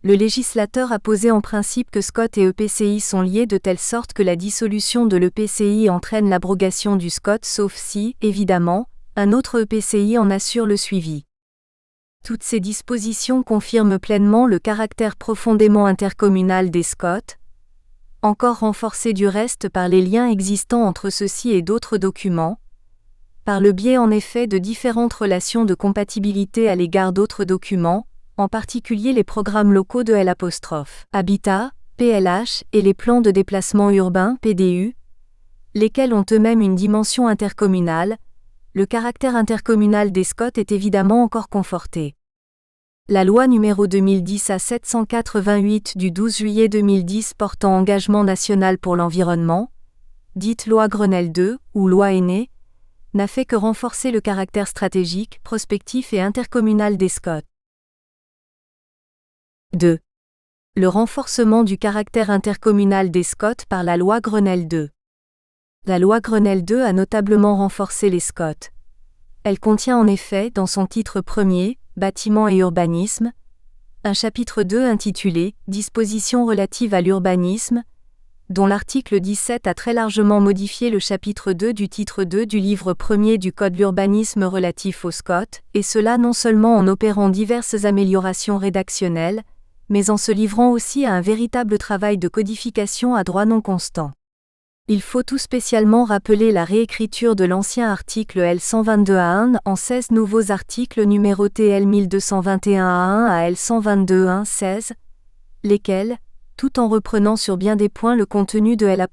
le législateur a posé en principe que SCOT et EPCI sont liés de telle sorte que la dissolution de l'EPCI entraîne l'abrogation du SCOT sauf si, évidemment, un autre EPCI en assure le suivi. Toutes ces dispositions confirment pleinement le caractère profondément intercommunal des SCOT, encore renforcé du reste par les liens existants entre ceux-ci et d'autres documents, par le biais en effet de différentes relations de compatibilité à l'égard d'autres documents, en particulier les programmes locaux de L', Habitat, PLH, et les plans de déplacement urbain, PDU, lesquels ont eux-mêmes une dimension intercommunale. Le caractère intercommunal des SCOT est évidemment encore conforté. La loi n° 2010-788 du 12 juillet 2010 portant engagement national pour l'environnement, dite loi Grenelle II, ou loi Aînée, n'a fait que renforcer le caractère stratégique, prospectif et intercommunal des SCOT. 2. Le renforcement du caractère intercommunal des SCOT par la loi Grenelle II. La loi Grenelle II a notablement renforcé les SCOT. Elle contient en effet, dans son titre premier, Bâtiments et urbanisme, un chapitre 2 intitulé Dispositions relatives à l'urbanisme, dont l'article 17 a très largement modifié le chapitre 2 du titre 2 du livre 1er du Code de l'urbanisme relatif aux SCOT, et cela non seulement en opérant diverses améliorations rédactionnelles, mais en se livrant aussi à un véritable travail de codification à droit non constant. Il faut tout spécialement rappeler la réécriture de l'ancien article L122A1 en 16 nouveaux articles numérotés L1221A1 à L122.1.16, lesquels, tout en reprenant sur bien des points le contenu de L'.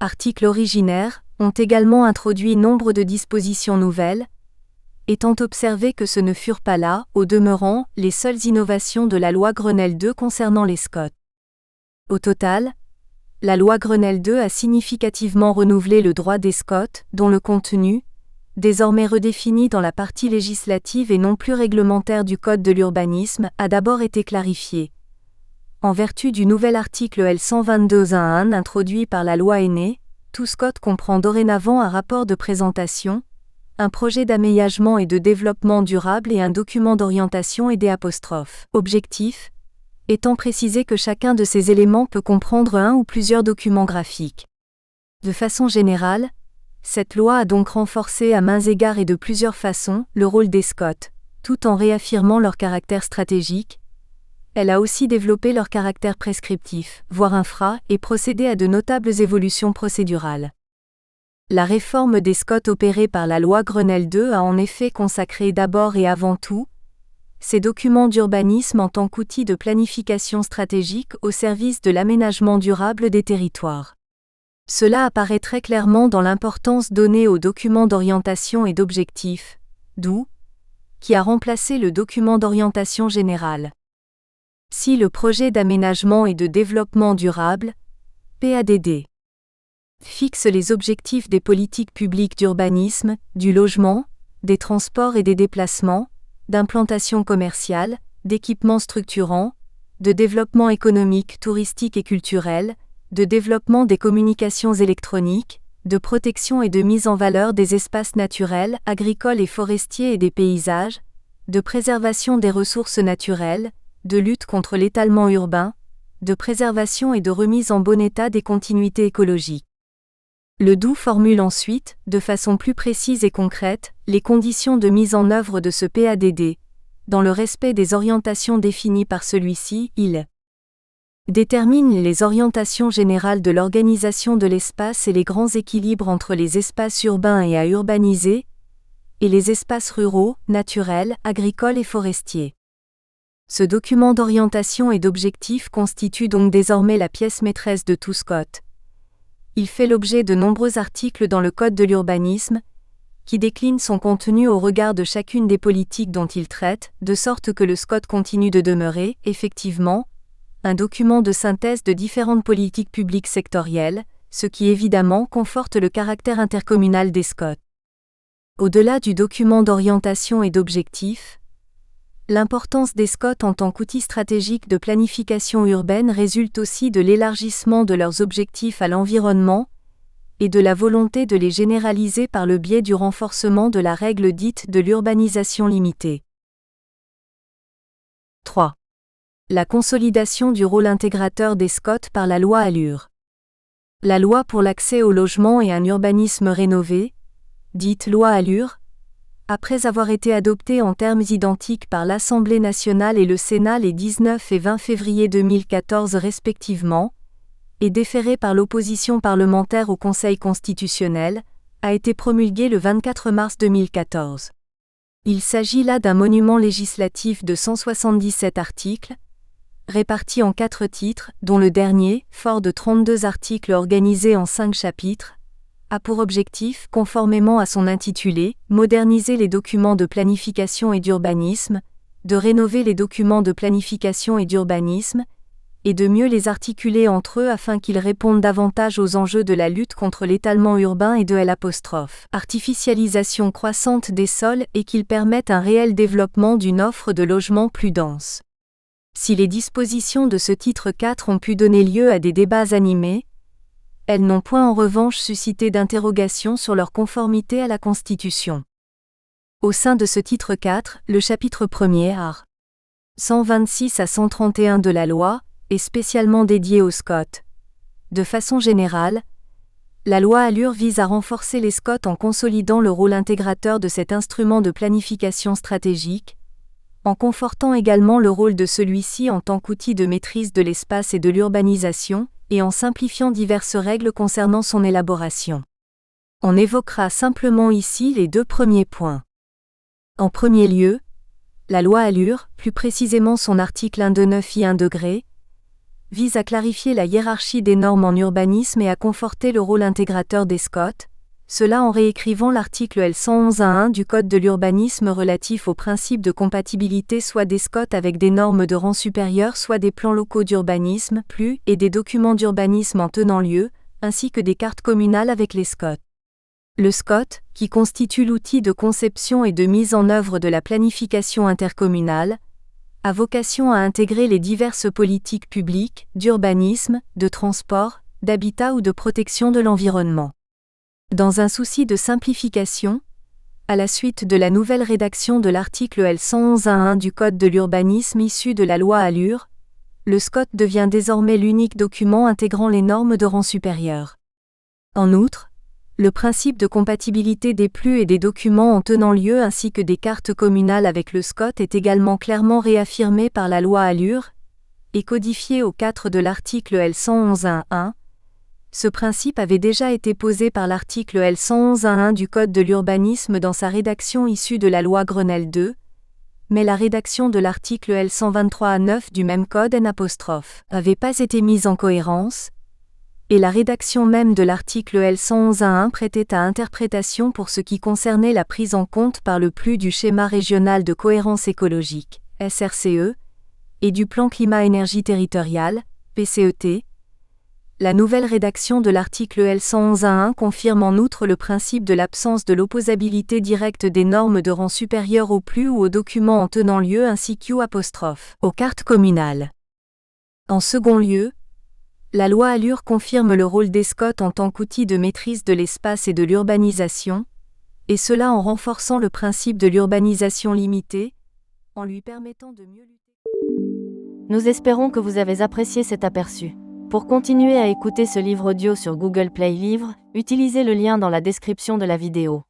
Articles originaires ont également introduit nombre de dispositions nouvelles, étant observé que ce ne furent pas là, au demeurant, les seules innovations de la loi Grenelle II concernant les SCOT. Au total, la loi Grenelle II a significativement renouvelé le droit des SCOT, dont le contenu, désormais redéfini dans la partie législative et non plus réglementaire du Code de l'urbanisme, a d'abord été clarifié. En vertu du nouvel article L. 122.1.1 introduit par la loi Aîné, tout SCOT comprend dorénavant un rapport de présentation, un projet d'aménagement et de développement durable et un document d'orientation et des apostrophes. Objectif étant précisé que chacun de ces éléments peut comprendre un ou plusieurs documents graphiques. De façon générale, cette loi a donc renforcé à maints égards et de plusieurs façons le rôle des SCOT, tout en réaffirmant leur caractère stratégique. Elle a aussi développé leur caractère prescriptif, voire infra, et procédé à de notables évolutions procédurales. La réforme des SCOT opérée par la loi Grenelle II a en effet consacré d'abord et avant tout ces documents d'urbanisme en tant qu'outil de planification stratégique au service de l'aménagement durable des territoires. Cela apparaît très clairement dans l'importance donnée aux documents d'orientation et d'objectifs, DOO, qui a remplacé le document d'orientation générale. Si le projet d'aménagement et de développement durable, PADD, fixe les objectifs des politiques publiques d'urbanisme, du logement, des transports et des déplacements, d'implantation commerciale, d'équipements structurants, de développement économique, touristique et culturel, de développement des communications électroniques, de protection et de mise en valeur des espaces naturels, agricoles et forestiers et des paysages, de préservation des ressources naturelles, de lutte contre l'étalement urbain, de préservation et de remise en bon état des continuités écologiques. Le DOO formule ensuite, de façon plus précise et concrète, les conditions de mise en œuvre de ce PADD. Dans le respect des orientations définies par celui-ci, il détermine les orientations générales de l'organisation de l'espace et les grands équilibres entre les espaces urbains et à urbaniser, et les espaces ruraux, naturels, agricoles et forestiers. Ce document d'orientation et d'objectifs constitue donc désormais la pièce maîtresse de tout SCOT. Il fait l'objet de nombreux articles dans le Code de l'urbanisme, qui déclinent son contenu au regard de chacune des politiques dont il traite, de sorte que le SCOT continue de demeurer, effectivement, un document de synthèse de différentes politiques publiques sectorielles, ce qui évidemment conforte le caractère intercommunal des SCOT. Au-delà du document d'orientation et d'objectifs, l'importance des SCOT en tant qu'outil stratégique de planification urbaine résulte aussi de l'élargissement de leurs objectifs à l'environnement et de la volonté de les généraliser par le biais du renforcement de la règle dite de l'urbanisation limitée. 3. La consolidation du rôle intégrateur des SCOT par la loi ALUR. La loi pour l'accès au logement et un urbanisme rénové, dite loi ALUR, après avoir été adoptée en termes identiques par l'Assemblée nationale et le Sénat les 19 et 20 février 2014 respectivement, et déférée par l'opposition parlementaire au Conseil constitutionnel, a été promulguée le 24 mars 2014. Il s'agit là d'un monument législatif de 177 articles, répartis en 4 titres, dont le dernier, fort de 32 articles organisés en 5 chapitres, a pour objectif, conformément à son intitulé, moderniser les documents de planification et d'urbanisme, de rénover les documents de planification et d'urbanisme, et de mieux les articuler entre eux afin qu'ils répondent davantage aux enjeux de la lutte contre l'étalement urbain et de l'artificialisation croissante des sols et qu'ils permettent un réel développement d'une offre de logements plus dense. Si les dispositions de ce titre 4 ont pu donner lieu à des débats animés, elles n'ont point en revanche suscité d'interrogations sur leur conformité à la Constitution. Au sein de ce titre 4, le chapitre 1er art. 126 à 131 de la loi, est spécialement dédié aux SCOT. De façon générale, la loi ALUR vise à renforcer les SCOT en consolidant le rôle intégrateur de cet instrument de planification stratégique, en confortant également le rôle de celui-ci en tant qu'outil de maîtrise de l'espace et de l'urbanisation, et en simplifiant diverses règles concernant son élaboration. On évoquera simplement ici les 2 premiers points. En premier lieu, la loi ALUR, plus précisément son article 129I1°, vise à clarifier la hiérarchie des normes en urbanisme et à conforter le rôle intégrateur des SCOT, cela en réécrivant l'article L111.1 du Code de l'urbanisme relatif au principe de compatibilité soit des SCOT avec des normes de rang supérieur soit des plans locaux d'urbanisme plus et des documents d'urbanisme en tenant lieu, ainsi que des cartes communales avec les SCOT. Le SCOT, qui constitue l'outil de conception et de mise en œuvre de la planification intercommunale, a vocation à intégrer les diverses politiques publiques, d'urbanisme, de transport, d'habitat ou de protection de l'environnement. Dans un souci de simplification, à la suite de la nouvelle rédaction de l'article L111.1 du Code de l'urbanisme issu de la loi ALUR, le SCOT devient désormais l'unique document intégrant les normes de rang supérieur. En outre, le principe de compatibilité des plus et des documents en tenant lieu ainsi que des cartes communales avec le SCOT est également clairement réaffirmé par la loi ALUR et codifié au 4 de l'article L111.1. Ce principe avait déjà été posé par l'article L111.1 du Code de l'urbanisme dans sa rédaction issue de la loi Grenelle II, mais la rédaction de l'article L123.9 du même code n'avait pas été mise en cohérence, et la rédaction même de l'article L111.1 prêtait à interprétation pour ce qui concernait la prise en compte par le PLU du schéma régional de cohérence écologique, SRCE, et du plan climat-énergie territorial, PCET. La nouvelle rédaction de l'article L111.1 confirme en outre le principe de l'absence de l'opposabilité directe des normes de rang supérieur au PLU ou aux documents en tenant lieu ainsi qu'aux cartes communales. En second lieu, la loi ALUR confirme le rôle des SCOT en tant qu'outil de maîtrise de l'espace et de l'urbanisation, et cela en renforçant le principe de l'urbanisation limitée, en lui permettant de mieux lutter. Nous espérons que vous avez apprécié cet aperçu. Pour continuer à écouter ce livre audio sur Google Play Livres, utilisez le lien dans la description de la vidéo.